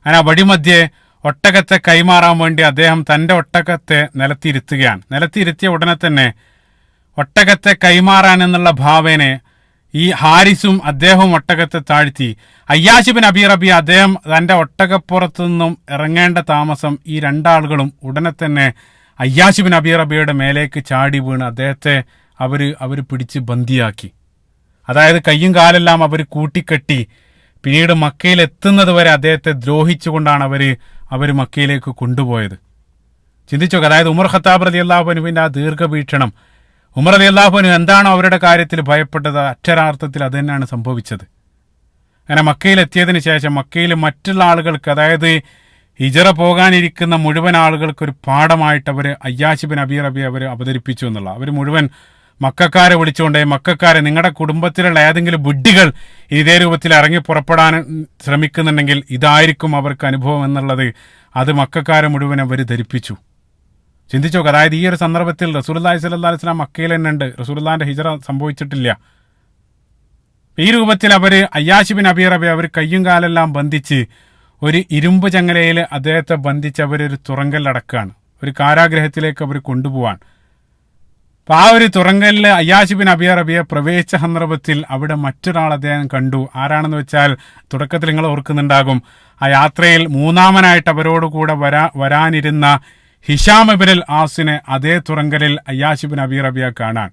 അങ്ങനെ വഴിമധ്യേ ഒട്ടകത്തെ കൈമാറാൻ വേണ്ടി അദ്ദേഹം തൻ്റെ ഒട്ടകത്തെ നിലത്തിരുത്തുകയാണ്. നിലത്തിരുത്തിയ ഉടനെ തന്നെ ഒട്ടകത്തെ കൈമാറാൻ എന്നുള്ള ഭാവേനെ ഈ ഹാരിസും അദ്ദേഹവും ഒട്ടകത്തെ താഴ്ത്തി. അയ്യാശ് ബിൻ അബീ റബിയ അദ്ദേഹം തൻ്റെ ഒട്ടകപ്പുറത്തു നിന്നും ഇറങ്ങേണ്ട താമസം ഈ രണ്ടാളുകളും ഉടനെ തന്നെ അയ്യാശ് ബിൻ അബീ റബിയയുടെ മേലേക്ക് ചാടി വീണ് അദ്ദേഹത്തെ അവർ പിടിച്ച് ബന്ദിയാക്കി. അതായത് കയ്യും കാലെല്ലാം അവർ കൂട്ടിക്കെട്ടി പിന്നീട് മക്കയിൽ എത്തുന്നത് വരെ അദ്ദേഹത്തെ ദ്രോഹിച്ചുകൊണ്ടാണ് അവർ മക്കയിലേക്ക് കൊണ്ടുപോയത്. ചിന്തിച്ചോക്കെ. അതായത് ഉമർ ഖത്താബ് റളിയല്ലാഹു അൻഹുവിൻ്റെ ആ ദീർഘവീക്ഷണം, ഉമർ റളിയല്ലാഹു അൻഹു എന്താണോ അവരുടെ കാര്യത്തിൽ ഭയപ്പെട്ടത്, അക്ഷരാർത്ഥത്തിൽ അത് തന്നെയാണ് സംഭവിച്ചത്. അങ്ങനെ മക്കയിൽ എത്തിയതിന് ശേഷം മക്കയിൽ മറ്റുള്ള ആളുകൾക്ക്, അതായത് ഹിജറ പോകാനിരിക്കുന്ന മുഴുവൻ ആളുകൾക്ക് ഒരു പാഠമായിട്ട് അവർ അയ്യാശ് ബിൻ അബീ റബിയ അവർ അവതരിപ്പിച്ചു എന്നുള്ള. അവർ മുഴുവൻ മക്കക്കാരെ വിളിച്ചുകൊണ്ടേ, മക്കക്കാരെ, നിങ്ങളുടെ കുടുംബത്തിലുള്ള ഏതെങ്കിലും വിഡ്ഢികൾ ഇതേ രൂപത്തിൽ ഇറങ്ങി പുറപ്പെടാൻ ശ്രമിക്കുന്നുണ്ടെങ്കിൽ ഇതായിരിക്കും അവർക്ക് അനുഭവം എന്നുള്ളത് അത് മക്കക്കാരെ മുഴുവൻ അവർ ധരിപ്പിച്ചു. ചിന്തിച്ചു നോക്കുക. അതായത് ഈ ഒരു സന്ദർഭത്തിൽ റസൂലുള്ളാഹി സ്വല്ലല്ലാഹു അലൈഹി വസല്ലം മക്കയിൽ തന്നെ ഉണ്ട്, റസൂലുള്ളാഹിന്റെ ഹിജറ സംഭവിച്ചിട്ടില്ല. ഈ രൂപത്തിൽ അവർ അയ്യാശ് ബിൻ അബീ റബിയ അവർ കയ്യും കാലെല്ലാം ബന്ധിച്ച് ഒരു ഇരുമ്പ് ചങ്ങലയിൽ അദ്ദേഹത്തെ ബന്ധിച്ച് അവരൊരു തുറങ്കലിലടക്കുകയാണ്. ഒരു കാരാഗ്രഹത്തിലേക്ക് അവർ കൊണ്ടുപോവാൻ. അപ്പം ആ ഒരു തുറങ്കലിൽ അയ്യാശ് ബിൻ അബീ റബിയ പ്രവേശിച്ച സന്ദർഭത്തിൽ അവിടെ മറ്റൊരാൾ അദ്ദേഹം കണ്ടു. ആരാണെന്ന് വെച്ചാൽ, തുടക്കത്തിൽ നിങ്ങൾ ഓർക്കുന്നുണ്ടാകും, ആ യാത്രയിൽ മൂന്നാമനായിട്ട് അവരോട് കൂടെ വരാനിരുന്ന ഹിഷാം ഇബ്നുൽ ആസിനെ അതേ തുറങ്കലിൽ അയ്യാശ് ബിൻ അബീ റബിയ കാണാൻ.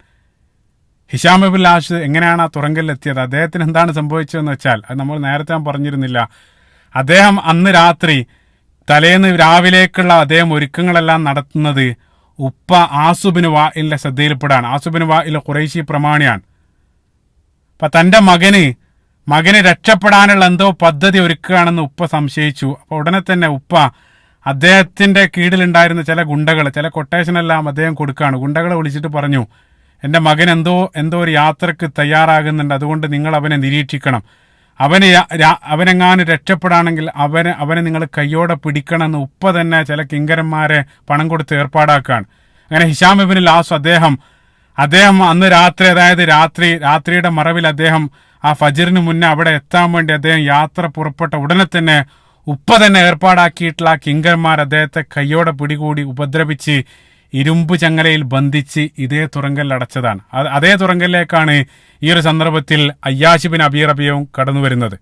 ഹിഷാം ഇബ്നുൽ ആസ് എങ്ങനെയാണ് ആ തുറങ്കലിലെത്തിയത്, അദ്ദേഹത്തിന് എന്താണ് സംഭവിച്ചതെന്ന് വെച്ചാൽ, അത് നമ്മൾ നേരത്തെ പറഞ്ഞിരുന്നില്ല, അദ്ദേഹം അന്ന് രാത്രി തലേന്ന് രാവിലേക്കുള്ള അദ്ദേഹം ഒരുക്കങ്ങളെല്ലാം നടത്തുന്നത് ഉപ്പ ആസുബിന് വാഇലിന്റെ ശ്രദ്ധയിൽപ്പെടാണ്. ആസുബിന് വാഇൽ ഖുറൈശി പ്രമാണിയാണ്. അപ്പം തൻ്റെ മകന് മകന് രക്ഷപ്പെടാനുള്ള എന്തോ പദ്ധതി ഒരുക്കുകയാണെന്ന് ഉപ്പ സംശയിച്ചു. അപ്പോൾ ഉടനെ തന്നെ ഉപ്പ അദ്ദേഹത്തിന്റെ കീഴിലുണ്ടായിരുന്ന ചില ഗുണ്ടകൾ, ചില കൊട്ടേഷനെല്ലാം അദ്ദേഹം കൊടുക്കുകയാണ്. ഗുണ്ടകളെ വിളിച്ചിട്ട് പറഞ്ഞു, എൻ്റെ മകൻ എന്തോ ഒരു യാത്രക്ക് തയ്യാറാകുന്നുണ്ട്, അതുകൊണ്ട് നിങ്ങൾ അവനെ നിരീക്ഷിക്കണം. അവനെങ്ങാനും രക്ഷപ്പെടാണെങ്കിൽ അവനെ നിങ്ങൾ കയ്യോടെ പിടിക്കണമെന്ന് ഉപ്പ തന്നെ ചില കിങ്കരന്മാരെ പണം കൊടുത്ത് ഏർപ്പാടാക്കുകയാണ്. അങ്ങനെ ഹിശാം ഇബ്നുൽ ആസ് അദ്ദേഹം അന്ന് രാത്രി, അതായത് രാത്രിയുടെ മറവിൽ അദ്ദേഹം ആ ഫജ്റിന് മുന്നേ അവിടെ എത്താൻ വേണ്ടി അദ്ദേഹം യാത്ര പുറപ്പെട്ട ഉടനെ തന്നെ ഉപ്പ തന്നെ ഏർപ്പാടാക്കിയിട്ടുള്ള ആ കിങ്കരന്മാർ അദ്ദേഹത്തെ കയ്യോടെ പിടികൂടി ഉപദ്രവിച്ച് ഇരുമ്പ് ചങ്ങലയിൽ ബന്ധിച്ച് ഇതേ തുറങ്കലിൽ അടച്ചതാണ്. അതേ തുറങ്കലിലേക്കാണ് ഈ ഒരു സന്ദർഭത്തിൽ അയ്യാശ് ബിൻ അബീ റബീഅവും കടന്നു വരുന്നത്.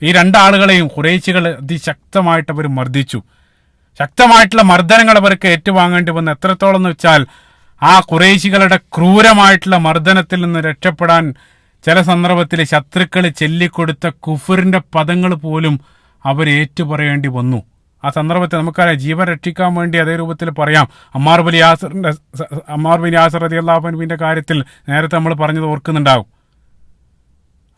ഈ രണ്ടാളുകളെയും ഖുറൈശികൾ അതിശക്തമായിട്ട് അവർ മർദ്ദിച്ചു. ശക്തമായിട്ടുള്ള മർദ്ദനങ്ങൾ അവർക്ക് ഏറ്റുവാങ്ങേണ്ടി വന്നു. എത്രത്തോളം എന്ന് വെച്ചാൽ ആ ഖുറൈശികളുടെ ക്രൂരമായിട്ടുള്ള മർദ്ദനത്തിൽ നിന്ന് രക്ഷപ്പെടാൻ ചില സന്ദർഭത്തിൽ ശത്രുക്കൾ ചൊല്ലിക്കൊടുത്ത കുഫറിന്റെ പദങ്ങൾ പോലും അവർ ഏറ്റുപറയേണ്ടി വന്നു. ആ സന്ദർഭത്തിൽ നമുക്കറിയാം, ജീവൻ രക്ഷിക്കാൻ വേണ്ടി അതേ രൂപത്തിൽ പറയാം. അമ്മാർ ബിൻ യാസിർ റളിയല്ലാഹു അൻഹുവിന്റെ കാര്യത്തിൽ നേരത്തെ നമ്മൾ പറഞ്ഞത് ഓർക്കുന്നുണ്ടാവും.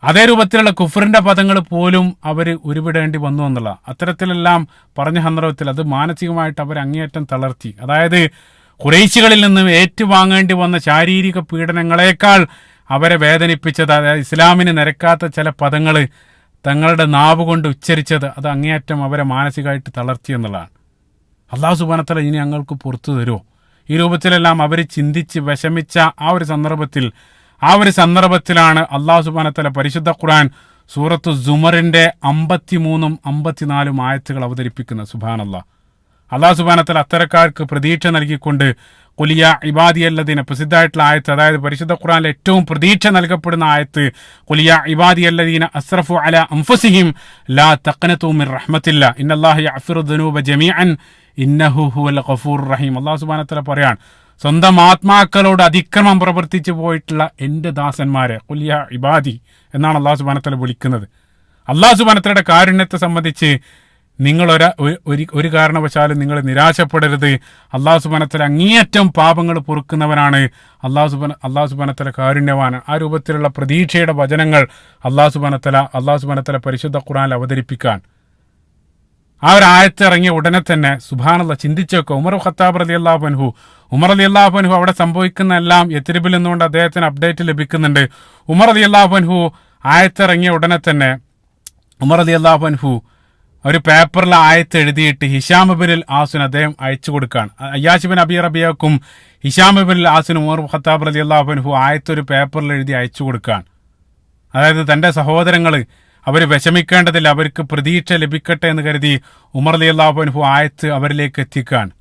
അതേ രൂപത്തിലുള്ള കുഫറിന്റെ പദങ്ങൾ പോലും അവർ ഉരുവിടേണ്ടി വന്നു എന്നുള്ള അത്തരത്തിലെല്ലാം പറഞ്ഞ സന്ദർഭത്തിൽ അത് മാനസികമായിട്ട് അവർ അങ്ങേയറ്റം തളർത്തി. അതായത് ഖുറൈശികളിൽ നിന്നും ഏറ്റുവാങ്ങേണ്ടി വന്ന ശാരീരിക പീഡനങ്ങളെക്കാൾ അവരെ വേദനിപ്പിച്ചത്, അതായത് ഇസ്ലാമിന് നിരക്കാത്ത ചില പദങ്ങൾ തങ്ങളുടെ നാവ് കൊണ്ട് ഉച്ചരിച്ചത്, അത് അങ്ങേയറ്റം അവരെ മാനസികമായിട്ട് തളർത്തി എന്നുള്ളതാണ്. അല്ലാഹു സുബ്ഹാനഹു വ തആല ഇനി ഞങ്ങൾക്ക് പുറത്തു തരുമോ? ഈ രൂപത്തിലെല്ലാം അവർ ചിന്തിച്ച് വിഷമിച്ച ആ ഒരു സന്ദർഭത്തിലാണ് അല്ലാഹു സുബ്ഹാനഹു വ തആല പരിശുദ്ധ ഖുർആൻ സൂറത്തു സുമറിന്റെ 53 54 ആയത്തുകൾ അവതരിപ്പിക്കുന്നത്. സുബ്ഹാനല്ലാഹ്. അല്ലാഹു സുബ്ഹാനഹു വ തആല അത്തരക്കാർക്ക് പ്രതീക്ഷ നൽകിക്കൊണ്ട് ഖുലിയ ഇബാദിയല്ലദീന, പ്രസിദ്ധമായിട്ടുള്ള ആയത്ത്, അതായത് പരിശുദ്ധ ഖുർആനിലെ ഏറ്റവും പ്രതീക്ഷ നൽകപ്പെടുന്ന ആയത്ത്, ഖുലിയ ഇബാദിയല്ലദീന അസ്റഫു അലാ അൻഫുസിഹിം ലാ തഖ്നതു മിർ റഹ്മത്തില്ലാ ഇന്നല്ലാഹ യഗ്ഫിറു ദുനൂബ ജമീഅൻ ഇന്നഹു ഹുവൽ ഗഫൂറുർ റഹീം. അല്ലാഹു സുബ്ഹാനഹു വ തആല പറയാണ്, സ്വന്തം ആത്മാക്കളോട് അതിക്രമം പ്രവർത്തിച്ചു പോയിട്ടുള്ള എൻ്റെ ദാസന്മാരെ, ഖുലിയ ഇബാദി എന്നാണ് അല്ലാഹു സുബ്ഹാനഹു വ തആല വിളിക്കുന്നത്. അല്ലാഹു സുബ്ഹാനഹു വ തആലയുടെ കാരുണ്യത്തെ സംബന്ധിച്ച് നിങ്ങൾ ഒരു കാരണവശാലും നിങ്ങൾ നിരാശപ്പെടരുത്. അല്ലാഹു സുബ്ഹാനഹു വ തആല അങ്ങേയറ്റം പാപങ്ങൾ പൊറുക്കുന്നവനാണ്. അല്ലാഹു സുബ്ഹാനഹു വ തആല കാരുണ്യവാനാണ്. ആ രൂപത്തിലുള്ള പ്രതീക്ഷയുടെ വചനങ്ങൾ അല്ലാഹു സുബ്ഹാനഹു വ തആല പരിശുദ്ധ ഖുർആനിൽ അവതരിപ്പിക്കാൻ ആ ഒരു ആയത്ത് ഇറങ്ങിയ ഉടനെ തന്നെ സുബ്ഹാനല്ലാഹ് ചിന്തിച്ചേക്കോ, ഉമർ ഖത്താബ് റളിയല്ലാഹു അൻഹു അവിടെ സംഭവിക്കുന്ന എല്ലാം യത്രിബിൽ നിന്നുകൊണ്ട് അദ്ദേഹത്തിന് അപ്ഡേറ്റ് ലഭിക്കുന്നുണ്ട്. ഉമർ റളിയല്ലാഹു അൻഹു ആയത്ത് ഇറങ്ങിയ ഉടനെ തന്നെ ഉമർ റളിയല്ലാഹു അൻഹു ഒരു പേപ്പറിൽ ആയത്ത് എഴുതിയിട്ട് ഹിശാം ഇബ്നുൽ ആസിന് അദ്ദേഹം അയച്ചു കൊടുക്കുകയാണ്. അയ്യാശ് ബിൻ അബീ റബീഅക്കും ഹിശാം ഇബ്നുൽ ആസിനും ഉമർ ഖത്താബ് റളിയല്ലാഹു അൻഹു ആയത്ത് ഒരു പേപ്പറിൽ എഴുതി അയച്ചു കൊടുക്കുകയാണ്. അതായത് തന്റെ സഹോദരങ്ങൾ അവർ വിഷമിക്കേണ്ടതില്ല, അവർക്ക് പ്രതീക്ഷ ലഭിക്കട്ടെ എന്ന് കരുതി ഉമർ റളിയല്ലാഹു അൻഹു ആയത്ത് അവരിലേക്ക് എത്തിക്കുകയാണ്.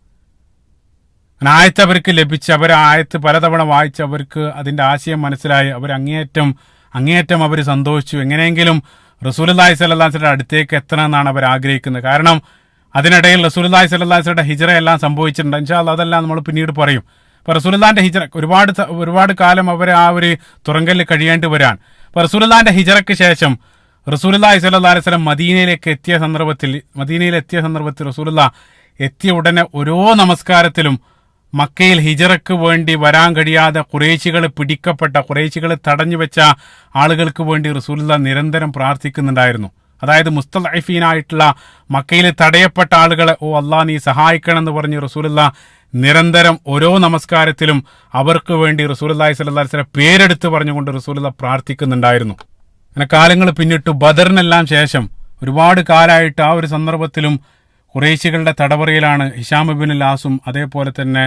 ആയത്ത് അവർക്ക് ലഭിച്ച് അവർ ആയത്ത് പലതവണ വായിച്ച് അവർക്ക് അതിന്റെ ആശയം മനസ്സിലായി. അവർ അങ്ങേയറ്റം അവർ സന്തോഷിച്ചു. എങ്ങനെയെങ്കിലും റസൂലുള്ളാഹി സ്വല്ലല്ലാഹു അലൈഹി വസല്ലം അടുത്തേക്ക് എത്തണമെന്നാണ് അവർ ആഗ്രഹിക്കുന്നത്. കാരണം അതിനിടയിൽ റസൂലുള്ളാഹി സ്വല്ലല്ലാഹു അലൈഹി വസല്ലം ഹിജ്റ എല്ലാം സംഭവിച്ചിട്ടുണ്ട്. ഇൻഷാ അല്ലാഹ് അതെല്ലാം നമ്മൾ പിന്നീട് പറയും. അപ്പോൾ റസൂലുള്ളാഹിന്റെ ഹിജ്റ ഒരുപാട് കാലം അവർ ആ ഒരു തുറങ്കലിൽ കഴിയേണ്ടി വരാൻ. അപ്പോൾ റസൂലുള്ളാഹിന്റെ ഹിജ്റയ്ക്ക് ശേഷം റസൂലുള്ളാഹി സ്വല്ലല്ലാഹു അലൈഹി വസല്ലം മദീനയിലെത്തിയ സന്ദർഭത്തിൽ റസൂലുള്ളാഹി എത്തിയ ഉടനെ ഓരോ നമസ്കാരത്തിലും മക്കയിൽ ഹിജറക്ക് വേണ്ടി വരാൻ കഴിയാതെ ഖുറൈശികൾ തടഞ്ഞു വെച്ച ആളുകൾക്ക് വേണ്ടി റസൂലുള്ളാഹി നിരന്തരം പ്രാർത്ഥിക്കുന്നുണ്ടായിരുന്നു. അതായത് മുസ്തദഅഫീനായിട്ടുള്ള മക്കയിൽ തടയപ്പെട്ട ആളുകളെ, ഓ അല്ലാഹ് നീ സഹായിക്കണം എന്ന് പറഞ്ഞ് റസൂലുള്ളാഹി നിരന്തരം ഓരോ നമസ്കാരത്തിലും അവർക്ക് വേണ്ടി റസൂലുള്ളാഹി സ്വല്ലല്ലാഹു അലൈഹി വസല്ലം പേരെടുത്ത് പറഞ്ഞുകൊണ്ട് റസൂലുള്ളാഹി പ്രാർത്ഥിക്കുന്നുണ്ടായിരുന്നു. അങ്ങനെ കാലങ്ങൾ പിന്നിട്ടു. ബദറിനെല്ലാം ശേഷം ഒരുപാട് കാലമായിട്ട് ആ ഒരു സന്ദർഭത്തിലും ഖുറൈശികളുടെ തടവറയിലാണ് ഹിശാം ഇബ്നുൽ ആസും അതേപോലെ തന്നെ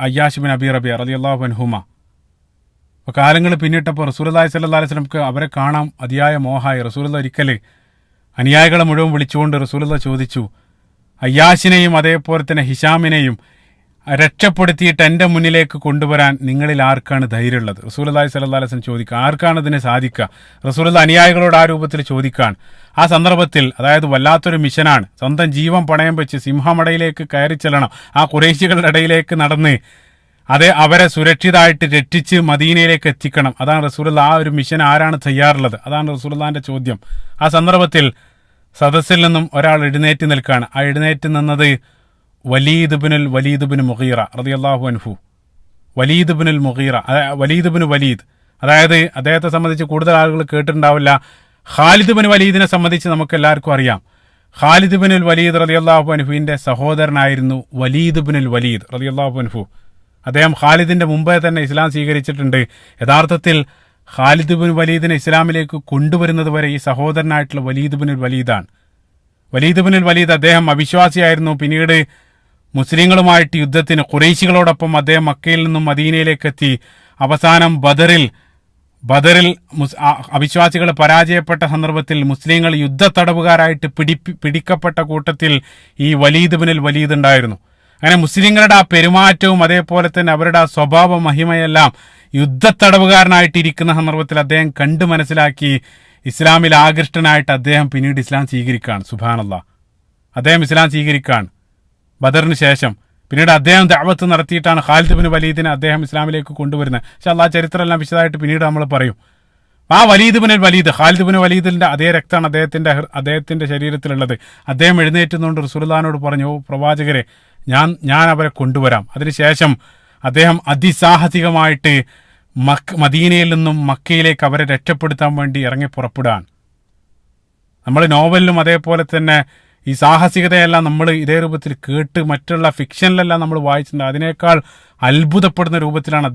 അയ്യാശ് ബിൻ അബീ റബീഅ റളിയല്ലാഹു അൻഹുമ. അപ്പോൾ കാലങ്ങൾ പിന്നിട്ടപ്പോൾ റസൂലുള്ളാഹി സ്വല്ലല്ലാഹു അലൈഹി വസല്ലംക്ക് അവരെ കാണാൻ അതിയായ മോഹമായി. റസൂലുള്ളാഹി ഒരിക്കൽ അനുയായികളെ മുഴുവൻ വിളിച്ചുകൊണ്ട് റസൂലുള്ളാഹി ചോദിച്ചു, അയ്യാശിനെയും അതേപോലെ തന്നെ ഹിശാമിനെയും രക്ഷപ്പെടുത്തിയിട്ട് എൻ്റെ മുന്നിലേക്ക് കൊണ്ടുവരാൻ നിങ്ങളിൽ ആർക്കാണ് ധൈര്യമുള്ളത്? റസൂലുള്ളാഹി സ്വല്ലല്ലാഹു അലൈഹി വസല്ലം ചോദിക്കുക, ആർക്കാണ് ഇതിനെ സാധിക്കുക? റസൂലുള്ളാഹി അനുയായികളോട് ആ രൂപത്തിൽ ചോദിക്കാൻ. ആ സന്ദർഭത്തിൽ അതായത് വല്ലാത്തൊരു മിഷനാണ്. സ്വന്തം ജീവൻ പണയം വെച്ച് സിംഹമടയിലേക്ക് കയറി ചെല്ലണം, ആ ഖുറൈശികളുടെ ഇടയിലേക്ക് നടന്ന് അവരെ സുരക്ഷിതമായിട്ട് രക്ഷിച്ച് മദീനയിലേക്ക് എത്തിക്കണം. അതാണ് റസൂലുള്ളാഹി, ആ ഒരു മിഷൻ ആരാണ് തയ്യാറുള്ളത്? അതാണ് റസൂലുള്ളാഹിന്റെ ചോദ്യം. ആ സന്ദർഭത്തിൽ സദസ്സിൽ നിന്നും ഒരാൾ എഴുന്നേറ്റ് നിൽക്കുകയാണ്. ആ എഴുന്നേറ്റ് നിന്നത് വലീദ് ബിൻ മുഗീറ റളിയല്ലാഹു അൻഹു. വലീദ് ബിൻ വലീദ്, അതായത് അദ്ദേഹത്തെ സംബന്ധിച്ച് കൂടുതൽ ആളുകൾ കേട്ടിട്ടുണ്ടാവില്ല. ഖാലിദ് ബിൻ വലീദിനെ സംബന്ധിച്ച് നമുക്ക് എല്ലാവർക്കും അറിയാം. ഖാലിദ് ബിൻ വലീദ് റളിയല്ലാഹു അൻഹുവിന്റെ സഹോദരനായിരുന്നു വലീദ് ബിൻ വലീദ് റളിയല്ലാഹു അൻഹു. അദ്ദേഹം ഖാലിദിന്റെ മുമ്പേ തന്നെ ഇസ്ലാം സ്വീകരിച്ചിട്ടുണ്ട്. യഥാർത്ഥത്തിൽ ഖാലിദ് ബിൻ വലീദിനെ ഇസ്ലാമിലേക്ക് കൊണ്ടുവരുന്നത് വരെ ഈ സഹോദരനായിട്ടുള്ള വലീദ് ബിൻ വലീദാണ്. വലീദ് ബിൻ വലീദ് അദ്ദേഹം അവിശ്വാസിയായിരുന്നു. പിന്നീട് മുസ്ലിങ്ങളുമായിട്ട് യുദ്ധത്തിന് ഖുറൈശികളോടൊപ്പം അദ്ദേഹം മക്കയിൽ നിന്നും മദീനയിലേക്ക് എത്തി. അവസാനം ബദറിൽ അവിശ്വാസികൾ പരാജയപ്പെട്ട സന്ദർഭത്തിൽ മുസ്ലിങ്ങൾ യുദ്ധ തടവുകാരായിട്ട് പിടിക്കപ്പെട്ട കൂട്ടത്തിൽ ഈ വലീദ് ബിൻ വലീദ് ഉണ്ടായിരുന്നു. അങ്ങനെ മുസ്ലിങ്ങളുടെ ആ പെരുമാറ്റവും അതേപോലെ തന്നെ അവരുടെ ആ സ്വഭാവ മഹിമയെല്ലാം യുദ്ധത്തടവുകാരനായിട്ടിരിക്കുന്ന സന്ദർഭത്തിൽ അദ്ദേഹം കണ്ടു മനസ്സിലാക്കി ഇസ്ലാമിൽ ആകൃഷ്ടനായിട്ട് അദ്ദേഹം പിന്നീട് ഇസ്ലാം സ്വീകരിക്കുകയാണ്. സുബ്ഹാനല്ലാഹ്, അദ്ദേഹം ഇസ്ലാം സ്വീകരിക്കുകയാണ് ബദറിന് ശേഷം. പിന്നീട് അദ്ദേഹം ദഅവത്ത് നടത്തിയിട്ടാണ് ഖാലിദ് ബിൻ വലീദിനെ അദ്ദേഹം ഇസ്ലാമിലേക്ക് കൊണ്ടുവരുന്നത്. പക്ഷെ അള്ളാഹ് ചരിത്രമെല്ലാം വിശദമായിട്ട് പിന്നീട് നമ്മൾ പറയും. ആ Walid bin Walid, Khalid bin വലീദിന്റെ അതേ രക്തമാണ് അദ്ദേഹത്തിന്റെ ശരീരത്തിലുള്ളത്. അദ്ദേഹം എഴുന്നേറ്റുന്നുകൊണ്ട് റസൂലുള്ളാഹിനോട് പറഞ്ഞു, ഓ പ്രവാചകരെ, ഞാൻ അവരെ കൊണ്ടുവരാം. അതിനുശേഷം അദ്ദേഹം അതിസാഹസികമായിട്ട് മദീനയിൽ നിന്നും മക്കയിലേക്ക് അവരെ രക്ഷപ്പെടുത്താൻ വേണ്ടി ഇറങ്ങി പുറപ്പെടാൻ. നമ്മൾ നോവലിലും അതേപോലെ തന്നെ ഈ സാഹസികതയെല്ലാം നമ്മൾ ഇതേ രൂപത്തിൽ കേട്ട് മറ്റുള്ള ഫിക്ഷനിലെല്ലാം നമ്മൾ വായിച്ചിട്ടുണ്ട്. അതിനേക്കാൾ അത്ഭുതപ്പെടുന്ന രൂപത്തിലാണ്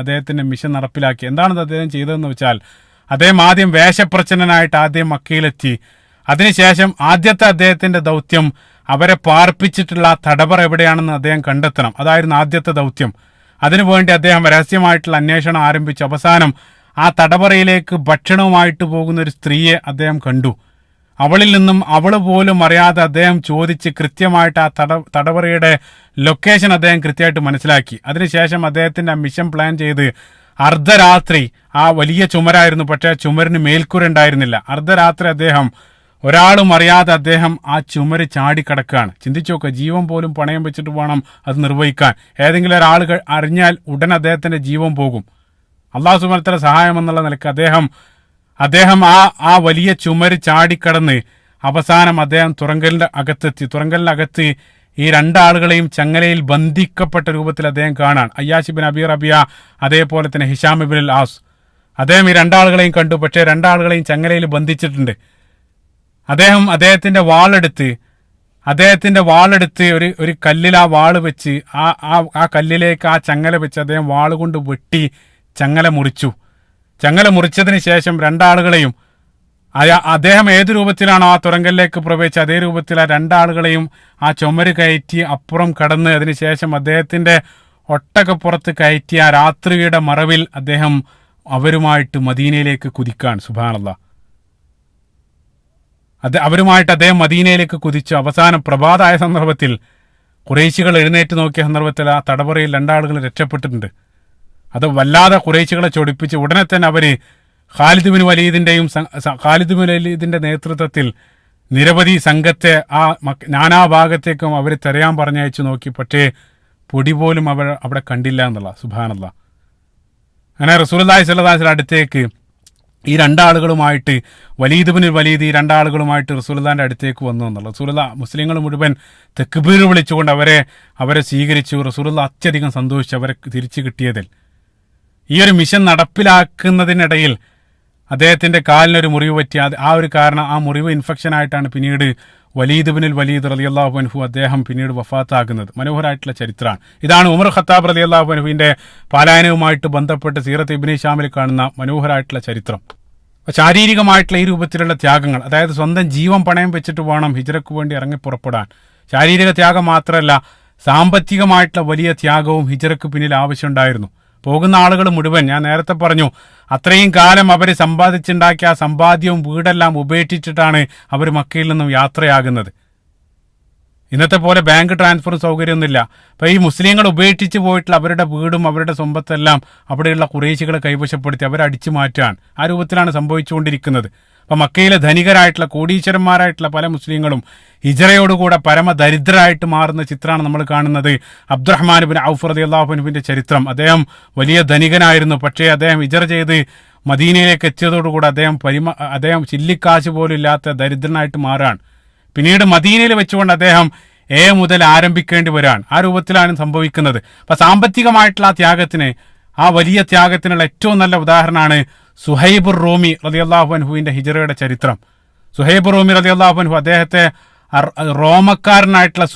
അദ്ദേഹത്തിന്റെ മിഷൻ നടപ്പിലാക്കി. എന്താണ് അദ്ദേഹം ചെയ്തതെന്ന് വെച്ചാൽ, അദ്ദേഹം ആദ്യം വേഷപ്രച്ഛന്നനായിട്ട് ആദ്യം മക്കയിലെത്തി. അതിനുശേഷം ആദ്യത്തെ അദ്ദേഹത്തിന്റെ ദൗത്യം അവരെ പാർപ്പിച്ചിട്ടുള്ള തടവറ എവിടെയാണെന്ന് അദ്ദേഹം കണ്ടെത്തണം. അതായിരുന്നു ആദ്യത്തെ ദൗത്യം. അതിനുവേണ്ടി അദ്ദേഹം രഹസ്യമായിട്ടുള്ള അന്വേഷണം ആരംഭിച്ചു. അവസാനം ആ തടവറയിലേക്ക് ഭക്ഷണവുമായിട്ട് പോകുന്ന ഒരു സ്ത്രീയെ അദ്ദേഹം കണ്ടു. അവളിൽ നിന്നും അവൾ പോലും അറിയാതെ അദ്ദേഹം ചോദിച്ച് കൃത്യമായിട്ട് ആ തടവറയുടെ ലൊക്കേഷൻ അദ്ദേഹം കൃത്യമായിട്ട് മനസ്സിലാക്കി. അതിനുശേഷം അദ്ദേഹത്തിന്റെ മിഷൻ പ്ലാൻ ചെയ്ത് അർദ്ധരാത്രി, ആ വലിയ ചുമരായിരുന്നു, പക്ഷേ ചുമരിന് മേൽക്കൂര ഉണ്ടായിരുന്നില്ല. അർദ്ധരാത്രി അദ്ദേഹം ഒരാളും അറിയാതെ അദ്ദേഹം ആ ചുമര് ചാടിക്കിടക്കുകയാണ്. ചിന്തിച്ചു നോക്കുക, ജീവൻ പോലും പണയം വെച്ചിട്ട് വേണം അത് നിർവഹിക്കാൻ. ഏതെങ്കിലും ഒരാൾ അറിഞ്ഞാൽ ഉടൻ അദ്ദേഹത്തിന്റെ ജീവൻ പോകും. അള്ളാഹു സുബ്ഹാനഹു വ തആല സഹായം എന്നുള്ള നിലക്ക് അദ്ദേഹം ആ വലിയ ചുമര് ചാടിക്കടന്ന് അവസാനം അദ്ദേഹം തുറങ്കലിന്റെ അകത്തെത്തി. തുറങ്കലിനകത്ത് ഈ രണ്ടാളുകളെയും ചങ്ങലയിൽ ബന്ധിക്കപ്പെട്ട രൂപത്തിൽ അദ്ദേഹം കാണാൻ. അയ്യാശ് ബിൻ അബി റബിയ, അതേപോലെ തന്നെ ഹിഷാം ഇബ്നുൽ ആസ്, അദ്ദേഹം ഈ രണ്ടാളുകളെയും കണ്ടു. പക്ഷേ രണ്ടാളുകളെയും ചങ്ങലയിൽ ബന്ധിച്ചിട്ടുണ്ട്. അദ്ദേഹത്തിന്റെ വാളെടുത്ത് ഒരു കല്ലിൽ ആ വാള് വെച്ച് ആ കല്ലിലേക്ക് ആ ചങ്ങല വെച്ച് അദ്ദേഹം വാള് കൊണ്ട് വെട്ടി ചങ്ങല മുറിച്ചു. ചങ്ങല മുറിച്ചതിന് ശേഷം രണ്ടാളുകളെയും അദ്ദേഹം ഏത് രൂപത്തിലാണോ ആ തുറങ്കലിലേക്ക് പ്രവേശിച്ച് അതേ രൂപത്തിൽ ആ രണ്ടാളുകളെയും ആ ചുമര് കയറ്റി അപ്പുറം കടന്ന് അതിനുശേഷം അദ്ദേഹത്തിന്റെ ഒട്ടകപ്പുറത്ത് കയറ്റി ആ രാത്രിയുടെ മറവിൽ അദ്ദേഹം അവരുമായിട്ട് മദീനയിലേക്ക് കുതിക്കാൻ. സുബ്ഹാനല്ലാഹ്, അവരുമായിട്ട് അദ്ദേഹം മദീനയിലേക്ക് കുതിച്ചു. അവസാനം പ്രഭാതമായ സന്ദർഭത്തിൽ ഖുറൈശികൾ എഴുന്നേറ്റ് നോക്കിയ സന്ദർഭത്തിൽ ആ തടവറയിൽ രണ്ടാളുകൾ രക്ഷപ്പെട്ടിട്ടുണ്ട്. അത് വല്ലാതെ ഖുറൈശികളെ ചൊടിപ്പിച്ച് ഉടനെ തന്നെ അവര് ഖാലിദ് ബിൻ വലീദിന്റെ നേതൃത്വത്തിൽ നിരവധി സംഘത്തെ ആ നാനാഭാഗത്തേക്കും അവർ തെരയാൻ പറഞ്ഞയച്ചു നോക്കി. പക്ഷേ പൊടി പോലും അവിടെ കണ്ടില്ല എന്നുള്ള. സുബ്ഹാനല്ലാഹ്. അങ്ങനെ റസൂലുള്ളാഹി സ്വല്ലല്ലാഹു അലൈഹി വസല്ലം അടുത്തേക്ക് ഈ രണ്ടാളുകളുമായിട്ട് വലീദ് ബിൻ വലീദ് ഈ രണ്ടാളുകളുമായിട്ട് റസൂലുള്ളാഹിന്റെ അടുത്തേക്ക് വന്നു എന്നുള്ള. റസൂലുള്ളാഹി മുസ്ലിങ്ങൾ മുഴുവൻ തക്ബീർ വിളിച്ചുകൊണ്ട് അവരെ സ്വീകരിച്ചു. റസൂലുള്ളാഹി അത്യധികം സന്തോഷിച്ചു അവരെ തിരിച്ചു കിട്ടിയതിൽ. ഈ ഒരു മിഷൻ നടപ്പിലാക്കുന്നതിനിടയിൽ അദ്ദേഹത്തിന്റെ കാലിനൊരു മുറിവ് പറ്റി. ആ ഒരു കാരണം, ആ മുറിവ് ഇൻഫെക്ഷൻ ആയിട്ടാണ് പിന്നീട് വലീദ് ബിൻ വലീദ് റളിയല്ലാഹു അൻഹു അദ്ദേഹം പിന്നീട് വഫാത്താകുന്നത്. മനോഹരമായിട്ടുള്ള ചരിത്രമാണ്. ഇതാണ് ഉമർ ഖത്താബ് റളിയല്ലാഹു അൻഹുവിന്റെ പലായനവുമായിട്ട് ബന്ധപ്പെട്ട് സീറത്ത് ഇബ്നു ഹിശാമിൽ കാണുന്ന മനോഹരമായിട്ടുള്ള ചരിത്രം. ശാരീരികമായിട്ടുള്ള ഈ രൂപത്തിലുള്ള ത്യാഗങ്ങൾ, അതായത് സ്വന്തം ജീവൻ പണയം വെച്ചിട്ട് വേണം ഹിജ്റയ്ക്ക് വേണ്ടി ഇറങ്ങി പുറപ്പെടാൻ. ശാരീരിക ത്യാഗം മാത്രമല്ല, സാമ്പത്തികമായിട്ടുള്ള വലിയ ത്യാഗവും ഹിജ്റയ്ക്ക് പിന്നിൽ ആവശ്യമുണ്ടായിരുന്നു. പോകുന്ന ആളുകൾ മുഴുവൻ, ഞാൻ നേരത്തെ പറഞ്ഞു, അത്രയും കാലം അവർ സമ്പാദിച്ചുണ്ടാക്കിയ ആ സമ്പാദ്യവും വീടെല്ലാം ഉപേക്ഷിച്ചിട്ടാണ് അവർ മക്കയിൽ നിന്നും യാത്രയാകുന്നത്. ഇന്നത്തെ പോലെ ബാങ്ക് ട്രാൻസ്ഫറും സൗകര്യമൊന്നുമില്ല. അപ്പോൾ ഈ മുസ്ലിങ്ങൾ ഉപേക്ഷിച്ച് പോയിട്ടുള്ള അവരുടെ വീടും അവരുടെ സമ്പത്തെല്ലാം അവിടെയുള്ള ഖുറൈശികളെ കൈവശപ്പെടുത്തി അവരെ അടിച്ചു മാറ്റാൻ ആ രൂപത്തിലാണ് സംഭവിച്ചുകൊണ്ടിരിക്കുന്നത്. അപ്പം മക്കയിലെ ധനികരായിട്ടുള്ള കോടീശ്വരന്മാരായിട്ടുള്ള പല മുസ്ലിങ്ങളും ഹിജ്റയോടുകൂടെ പരമദരിദ്രരായിട്ട് മാറുന്ന ചിത്രമാണ് നമ്മൾ കാണുന്നത്. അബ്ദുറഹ്മാൻ ബിൻ ഔഫ് റളിയല്ലാഹു അൻഹുവിന്റെ ചരിത്രം. അദ്ദേഹം വലിയ ധനികനായിരുന്നു. പക്ഷേ അദ്ദേഹം ഹിജ്റ ചെയ്ത് മദീനയിലേക്ക് എത്തിയതോടുകൂടി അദ്ദേഹം ചില്ലിക്കാശ് പോലും ഇല്ലാത്ത ദരിദ്രനായിട്ട് മാറാൻ. പിന്നീട് മദീനയിൽ വെച്ചുകൊണ്ട് അദ്ദേഹം മുതൽ ആരംഭിക്കേണ്ടി വരാൻ. ആ രൂപത്തിലാണ് സംഭവിക്കുന്നത്. അപ്പൊ സാമ്പത്തികമായിട്ടുള്ള ആ ത്യാഗത്തിന്, ആ വലിയ ത്യാഗത്തിനുള്ള ഏറ്റവും നല്ല ഉദാഹരണമാണ് സുഹൈബുർ റൂമി റളിയല്ലാഹു അൻഹുവിന്റെ ഹിജ്റയുടെ ചരിത്രം. സുഹൈബ് റൂമി റളിയല്ലാഹു അൻഹു അദ്ദേഹത്തെ റോമക്കാരനായിട്ടുള്ള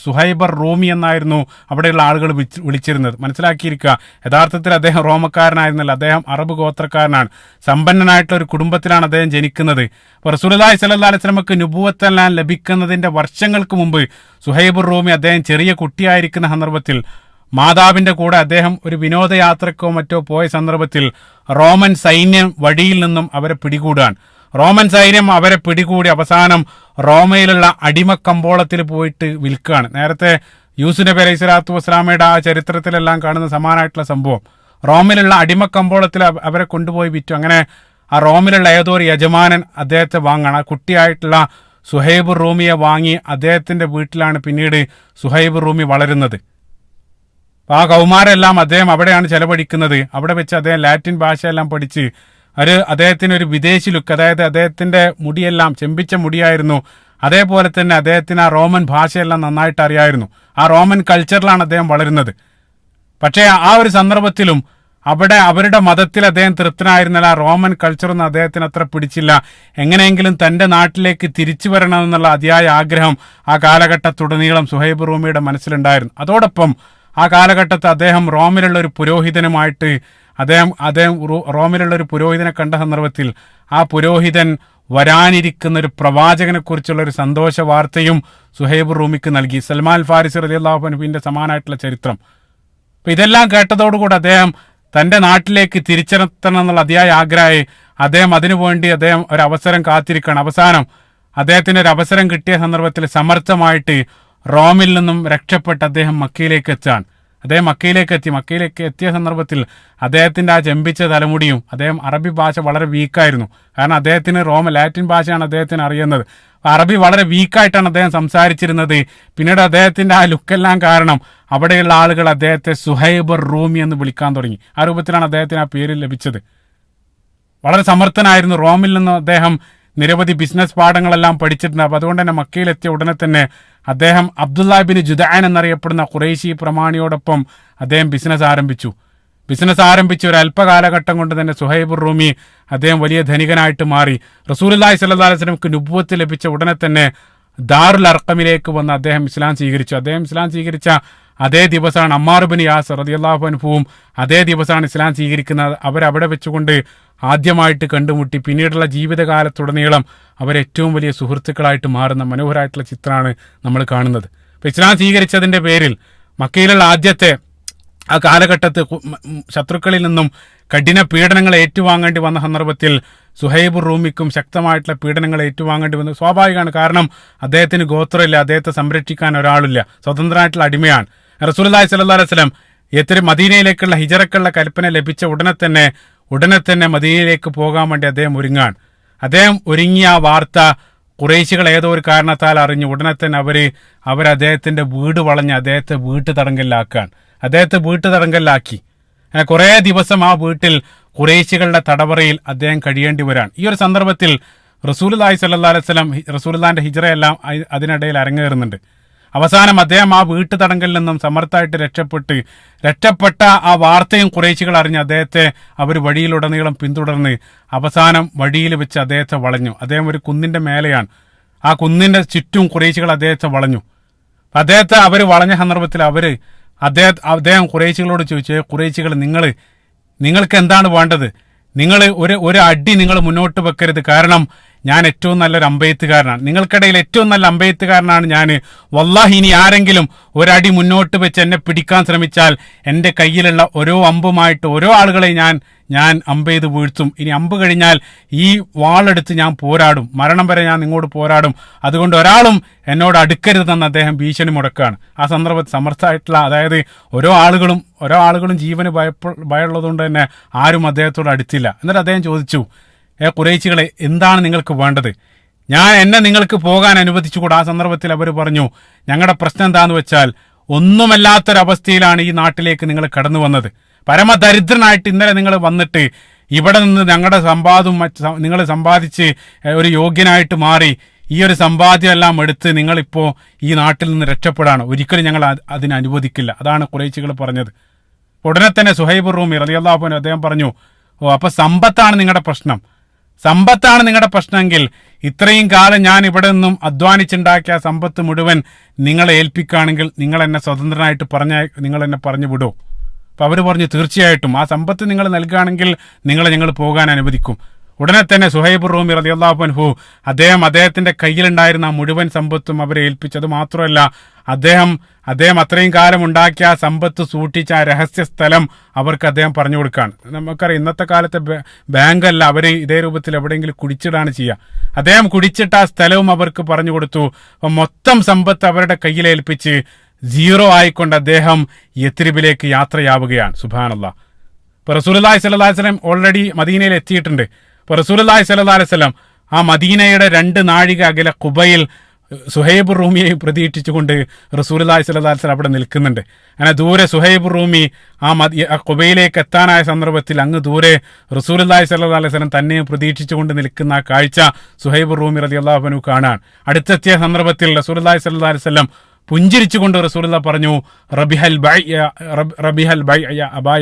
സുഹൈബർ റൂമി എന്നായിരുന്നു അവിടെയുള്ള ആളുകൾ വിളിച്ചിരുന്നത്. മനസ്സിലാക്കിയിരിക്കുക, യഥാർത്ഥത്തിൽ അദ്ദേഹം റോമക്കാരനായിരുന്നില്ല, അദ്ദേഹം അറബ് ഗോത്രക്കാരനാണ്. സമ്പന്നനായിട്ടുള്ള ഒരു കുടുംബത്തിലാണ് അദ്ദേഹം ജനിക്കുന്നത്. അപ്പോൾ റസൂലുള്ളാഹി സ്വല്ലല്ലാഹു അലൈഹി വസല്ലമക്ക് നുബുവത്തെല്ലാം ലഭിക്കുന്നതിന്റെ വർഷങ്ങൾക്ക് മുമ്പ് സുഹൈബുർ റൂമി അദ്ദേഹം ചെറിയ കുട്ടിയായിരിക്കുന്ന സന്ദർഭത്തിൽ മാതാവിന്റെ കൂടെ അദ്ദേഹം ഒരു വിനോദയാത്രക്കോ മറ്റോ പോയ സന്ദർഭത്തിൽ റോമൻ സൈന്യം വഴിയിൽ നിന്നും അവരെ പിടികൂടാൻ. റോമൻ സൈന്യം അവരെ പിടികൂടി അവസാനം റോമയിലുള്ള അടിമക്കമ്പോളത്തിൽ പോയിട്ട് വിൽക്കുകയാണ്. നേരത്തെ യൂസുഫ് നബി അലൈഹി സ്വലാത്തു വസ്സലാമയുടെ ആ ചരിത്രത്തിലെല്ലാം കാണുന്ന സമാനമായിട്ടുള്ള സംഭവം. റോമിലുള്ള അടിമക്കമ്പോളത്തിൽ അവരെ കൊണ്ടുപോയി വിറ്റു. അങ്ങനെ ആ റോമിലുള്ള ഏതോ ഒരു യജമാനൻ അദ്ദേഹത്തെ വാങ്ങാണ്. ആ കുട്ടിയായിട്ടുള്ള സുഹൈബ് റൂമിയെ വാങ്ങി അദ്ദേഹത്തിന്റെ വീട്ടിലാണ് പിന്നീട് സുഹൈബ് റൂമി വളരുന്നത്. ആ കൗമാരെല്ലാം അദ്ദേഹം അവിടെയാണ് ചെലവഴിക്കുന്നത്. അവിടെ വെച്ച് അദ്ദേഹം ലാറ്റിൻ ഭാഷയെല്ലാം പഠിച്ച് അദ്ദേഹത്തിന് ഒരു വിദേശി ലുക്ക്, അതായത് അദ്ദേഹത്തിന്റെ മുടിയെല്ലാം ചെമ്പിച്ച മുടിയായിരുന്നു. അതേപോലെ തന്നെ അദ്ദേഹത്തിന് ആ റോമൻ ഭാഷയെല്ലാം നന്നായിട്ട് അറിയായിരുന്നു. ആ റോമൻ കൾച്ചറിലാണ് അദ്ദേഹം വളരുന്നത്. പക്ഷേ ആ ഒരു സന്ദർഭത്തിലും അവിടെ അവരുടെ മതത്തിൽ അദ്ദേഹം തൃപ്തനായിരുന്നില്ല. ആ റോമൻ കൾച്ചറൊന്നും അദ്ദേഹത്തിന് അത്ര പിടിച്ചില്ല. എങ്ങനെയെങ്കിലും തന്റെ നാട്ടിലേക്ക് തിരിച്ചു വരണമെന്നുള്ള അതിയായ ആഗ്രഹം ആ കാലഘട്ടത്തുടനീളം സുഹൈബ് റൂമിയുടെ മനസ്സിലുണ്ടായിരുന്നു. അതോടൊപ്പം ആ കാലഘട്ടത്ത് അദ്ദേഹം റോമിലുള്ള ഒരു പുരോഹിതനുമായിട്ട് അദ്ദേഹം റോമിലുള്ള ഒരു പുരോഹിതനെ കണ്ട സന്ദർഭത്തിൽ ആ പുരോഹിതൻ വരാനിരിക്കുന്ന ഒരു പ്രവാചകനെ കുറിച്ചുള്ള ഒരു സന്തോഷ വാർത്തയും സുഹൈബ് റൂമിക്ക് നൽകി. സൽമാൻ ഫാരിസി റളിയല്ലാഹു അൻഹുവിന്റെ സമാനമായിട്ടുള്ള ചരിത്രം. അപ്പൊ ഇതെല്ലാം കേട്ടതോടുകൂടി അദ്ദേഹം തന്റെ നാട്ടിലേക്ക് തിരിച്ചെത്തണം എന്നുള്ള അതിയായ ആഗ്രഹമായി അദ്ദേഹം അതിനുവേണ്ടി അദ്ദേഹം ഒരു അവസരം കാത്തിരിക്കണം. അവസാനം അദ്ദേഹത്തിന് ഒരു അവസരം കിട്ടിയ സന്ദർഭത്തിൽ സമർത്ഥമായിട്ട് റോമിൽ നിന്നും രക്ഷപ്പെട്ട് അദ്ദേഹം മക്കയിലേക്ക് എത്താൻ. അദ്ദേഹം മക്കയിലേക്ക് എത്തിയ സന്ദർഭത്തിൽ അദ്ദേഹത്തിന്റെ ആ ചെമ്പിച്ച തലമുടിയും, അദ്ദേഹം അറബി ഭാഷ വളരെ വീക്കായിരുന്നു. കാരണം അദ്ദേഹത്തിന് ലാറ്റിൻ ഭാഷയാണ് അദ്ദേഹത്തിന് അറിയുന്നത്. അറബി വളരെ വീക്കായിട്ടാണ് അദ്ദേഹം സംസാരിച്ചിരുന്നത്. പിന്നീട് അദ്ദേഹത്തിന്റെ ആ ലുക്കെല്ലാം കാരണം അവിടെയുള്ള ആളുകൾ അദ്ദേഹത്തെ സുഹൈബർ റൂമി എന്ന് വിളിക്കാൻ തുടങ്ങി. ആ രൂപത്തിലാണ് അദ്ദേഹത്തിന് ആ പേര് ലഭിച്ചത്. വളരെ സമർത്ഥനായിരുന്നു. റോമിൽ നിന്ന് അദ്ദേഹം നിരവധി ബിസിനസ് പാഠങ്ങളെല്ലാം പഠിച്ചിട്ടുണ്ട്. അപ്പൊ അതുകൊണ്ട് തന്നെ മക്കയിലെത്തിയ ഉടനെ തന്നെ അദ്ദേഹം അബ്ദുല്ലാ ബിൻ ജുദാൻ എന്നറിയപ്പെടുന്ന ഖുറൈശി പ്രമാണിയോടൊപ്പം അദ്ദേഹം ബിസിനസ് ആരംഭിച്ചു. ഒരു അല്പകാലഘട്ടം കൊണ്ട് തന്നെ സുഹൈബുർ റൂമി അദ്ദേഹം വലിയ ധനികനായിട്ട് മാറി. റസൂലുള്ളാഹി സ്വല്ലല്ലാഹു അലൈഹി വസല്ലമക്ക് നുബുവത്ത് ലഭിച്ച ഉടനെ തന്നെ ദാറുൽ അർഖമിലേക്ക് വന്ന് അദ്ദേഹം ഇസ്ലാം സ്വീകരിച്ച അതേ ദിവസമാണ് അമ്മാർ ബിൻ യാസിർ റളിയല്ലാഹു അൻഹുവും അതേ ദിവസമാണ് ഇസ്ലാം സ്വീകരിക്കുന്നത്. അവരവിടെ വെച്ചുകൊണ്ട് ആദ്യമായിട്ട് കണ്ടുമുട്ടി. പിന്നീടുള്ള ജീവിതകാലത്തുടനീളം അവരേറ്റവും വലിയ സുഹൃത്തുക്കളായിട്ട് മാറുന്ന മനോഹരമായിട്ടുള്ള ചിത്രമാണ് നമ്മൾ കാണുന്നത്. അപ്പോൾ ഇസ്ലാം സ്വീകരിച്ചതിന്റെ പേരിൽ മക്കയിലുള്ള ആദ്യത്തെ ആ കാലഘട്ടത്ത് ശത്രുക്കളിൽ നിന്നും കഠിന പീഡനങ്ങൾ ഏറ്റുവാങ്ങേണ്ടി വന്ന സന്ദർഭത്തിൽ സുഹൈബുർ റൂമിക്കും ശക്തമായിട്ടുള്ള പീഡനങ്ങൾ ഏറ്റുവാങ്ങേണ്ടി വന്നു. സ്വാഭാവികമാണ്. കാരണം അദ്ദേഹത്തിന് ഗോത്രമില്ല, അദ്ദേഹത്തെ സംരക്ഷിക്കാൻ ഒരാളില്ല, സ്വതന്ത്രമായിട്ടുള്ള അടിമയാണ്. റസൂലുള്ളാഹി സ്വല്ലല്ലാഹു അലൈഹി വസല്ലം മദീനയിലേക്കുള്ള ഹിജറക്കുള്ള കൽപ്പന ലഭിച്ച ഉടനെ തന്നെ മദീനയിലേക്ക് പോകാൻ വേണ്ടി അദ്ദേഹം ഒരുങ്ങിയ ആ വാർത്ത ഖുറൈശികൾ ഏതോ ഒരു കാരണത്താൽ അറിഞ്ഞു. ഉടനെ തന്നെ അവർ അദ്ദേഹത്തിന്റെ വീട് വളഞ്ഞ് അദ്ദേഹത്തെ വീട്ടുതടങ്കലിലാക്കി. കുറേ ദിവസം ആ വീട്ടിൽ ഖുറൈശികളുടെ തടവറയിൽ അദ്ദേഹം കഴിയേണ്ടി വരാൻ. ഈ ഒരു സന്ദർഭത്തിൽ റസൂലുള്ളാഹി സ്വല്ലല്ലാഹു അലൈഹി വസല്ലം റസൂലുള്ളാഹിന്റെ ഹിജ്റയെല്ലാം അതിനിടയിൽ അരങ്ങേറുന്നുണ്ട്. അവസാനം അദ്ദേഹം ആ വീട്ടുതടങ്കലിൽ നിന്നും സമർത്ഥമായിട്ട് രക്ഷപ്പെട്ട ആ വാർത്തയും ഖുറൈശികൾ അറിഞ്ഞ് അദ്ദേഹത്തെ അവർ വഴിയിലുടനീളം പിന്തുടർന്ന് അവസാനം വഴിയിൽ വെച്ച് അദ്ദേഹത്തെ വളഞ്ഞു. അദ്ദേഹം ഒരു കുന്നിന്റെ മേലെയാണ്. ആ കുന്നിന്റെ ചുറ്റും ഖുറൈശികൾ അദ്ദേഹത്തെ വളഞ്ഞു. അദ്ദേഹത്തെ അവർ വളഞ്ഞ സന്ദർഭത്തിൽ അദ്ദേഹം ഖുറൈശികളോട് ചോദിച്ചു, ഖുറൈശികൾ നിങ്ങൾക്ക് എന്താണ് വേണ്ടത്? നിങ്ങൾ ഒരു അടി നിങ്ങൾ മുന്നോട്ട് വെക്കരുത്. കാരണം ഞാൻ ഏറ്റവും നല്ലൊരു അമ്പെയ്ത്തുകാരനാണ്, നിങ്ങൾക്കിടയിൽ ഏറ്റവും നല്ല അമ്പെയ്ത്തുകാരനാണ് ഞാൻ. വല്ലാഹി ഇനി ആരെങ്കിലും ഒരടി മുന്നോട്ട് വെച്ച് എന്നെ പിടിക്കാൻ ശ്രമിച്ചാൽ എൻ്റെ കയ്യിലുള്ള ഓരോ അമ്പുമായിട്ട് ഓരോ ആളുകളെ ഞാൻ അമ്പെയ്ത് വീഴ്ത്തും. ഇനി അമ്പ് കഴിഞ്ഞാൽ ഈ വാളെടുത്ത് ഞാൻ പോരാടും, മരണം വരെ ഞാൻ നിങ്ങളോട് പോരാടും. അതുകൊണ്ട് ഒരാളും എന്നോട് അടുക്കരുതെന്ന് അദ്ദേഹം ഭീഷണി മുടക്കുകയാണ്. ആ സന്ദർഭത്തിൽ സമർത്ഥമായിട്ടുള്ള, അതായത് ഓരോ ആളുകളും ജീവന് ഭയമുള്ളതുകൊണ്ട് തന്നെ ആരും അദ്ദേഹത്തോട് അടുത്തില്ല. എന്നിട്ട് അദ്ദേഹം ചോദിച്ചു, ഖുറൈശികളെ, എന്താണ് നിങ്ങൾക്ക് വേണ്ടത്? എന്നെ നിങ്ങൾക്ക് പോകാൻ അനുവദിച്ചുകൂടാ. ആ സന്ദർഭത്തിൽ അവർ പറഞ്ഞു, ഞങ്ങളുടെ പ്രശ്നം എന്താന്ന് വെച്ചാൽ ഒന്നുമല്ലാത്തൊരവസ്ഥയിലാണ് ഈ നാട്ടിലേക്ക് നിങ്ങൾ കടന്നു വന്നത്. പരമദരിദ്രനായിട്ട് ഇന്നലെ നിങ്ങൾ വന്നിട്ട് ഇവിടെ നിന്ന് ഞങ്ങളുടെ നിങ്ങൾ സമ്പാദിച്ച് ഒരു യോഗ്യനായിട്ട് മാറി ഈ ഒരു സമ്പാദ്യം എല്ലാം എടുത്ത് നിങ്ങളിപ്പോ ഈ നാട്ടിൽ നിന്ന് രക്ഷപ്പെടാണ്. ഒരിക്കലും ഞങ്ങൾ അതിന് അനുവദിക്കില്ല. അതാണ് ഖുറൈശികൾ പറഞ്ഞത്. ഉടനെ തന്നെ സുഹൈബുർ റൂമി റളിയല്ലാഹു അൻഹു അദ്ദേഹം പറഞ്ഞു, അപ്പൊ സമ്പത്താണ് നിങ്ങളുടെ പ്രശ്നം, സമ്പത്താണ് നിങ്ങളുടെ പ്രശ്നമെങ്കിൽ ഇത്രയും കാലം ഞാൻ ഇവിടെ നിന്നും അധ്വാനിച്ചുണ്ടാക്കിയ സമ്പത്ത് മുഴുവൻ നിങ്ങളെ ഏൽപ്പിക്കുകയാണെങ്കിൽ നിങ്ങൾ എന്നെ സ്വതന്ത്രനായിട്ട് നിങ്ങൾ എന്നെ പറഞ്ഞു വിടുമോ? അപ്പൊ അവർ പറഞ്ഞു തീർച്ചയായിട്ടും ആ സമ്പത്ത് നിങ്ങൾ നൽകുകയാണെങ്കിൽ നിങ്ങളെ ഞങ്ങൾ പോകാൻ അനുവദിക്കും. ഉടനെ തന്നെ സുഹൈബ് റൂമി റളിയല്ലാഹു അൻഹു അദ്ദേഹത്തിന്റെ കയ്യിലുണ്ടായിരുന്ന ആ മുഴുവൻ സമ്പത്തും അവരെ ഏൽപ്പിച്ചത് മാത്രമല്ല, അദ്ദേഹം അത്രയും കാലം ഉണ്ടാക്കിയ ആ സമ്പത്ത് സൂക്ഷിച്ച ആ രഹസ്യ സ്ഥലം അവർക്ക് അദ്ദേഹം പറഞ്ഞു കൊടുക്കുകയാണ്. നമുക്കറിയാം ഇന്നത്തെ കാലത്തെ ബാങ്കല്ല, അവർ ഇതേ രൂപത്തിൽ എവിടെയെങ്കിലും കുടിച്ചിടാണ് ചെയ്യുക. അദ്ദേഹം കുടിച്ചിട്ട ആ സ്ഥലവും അവർക്ക് പറഞ്ഞു കൊടുത്തു. അപ്പം മൊത്തം സമ്പത്ത് അവരുടെ കയ്യിലേൽപ്പിച്ച് 0 ആയിക്കൊണ്ട് അദ്ദേഹം യത്രിബിലേക്ക് യാത്രയാവുകയാണ്. സുബ്ഹാനല്ലാഹ്. ഇപ്പൊ റസൂലുള്ളാഹി സ്വല്ലല്ലാഹു അലൈഹി വസല്ലം ഓൾറെഡി മദീനയിൽ എത്തിയിട്ടുണ്ട്. ഇപ്പൊ റസൂലുള്ളാഹി സ്വല്ലല്ലാഹു അലൈഹി വസല്ലം ആ മദീനയുടെ 2 നാഴിക അകലെ ഖുബയിൽ സുഹൈബ് റൂമിയെ പ്രതീക്ഷിച്ചുകൊണ്ട് റസൂലുള്ളാഹി സ്വല്ലല്ലാഹു അലൈഹി വസല്ലം അവിടെ നിൽക്കുന്നുണ്ട്. അങ്ങനെ ദൂരെ സുഹൈബ് റൂമി ആ ഖുബയിലേക്ക് എത്താനായ സന്ദർഭത്തിൽ അങ്ങ് ദൂരെ റസൂലുള്ളാഹി സ്വല്ലല്ലാഹു അലൈഹി വസല്ലം തന്നെ പ്രതീക്ഷിച്ചുകൊണ്ട് നിൽക്കുന്ന ആ കാഴ്ച സുഹൈബ് റൂമി റളിയല്ലാഹു അൻഹു കാണാൻ. അടുത്തെത്തിയ സന്ദർഭത്തിൽ റസൂലുള്ളാഹി സ്വല്ലല്ലാഹു അലൈഹി വസല്ലം പുഞ്ചിരിച്ചുകൊണ്ട് റസൂലുള്ളാഹി പറഞ്ഞു, റബിഹൽ ബൈഅ അബാ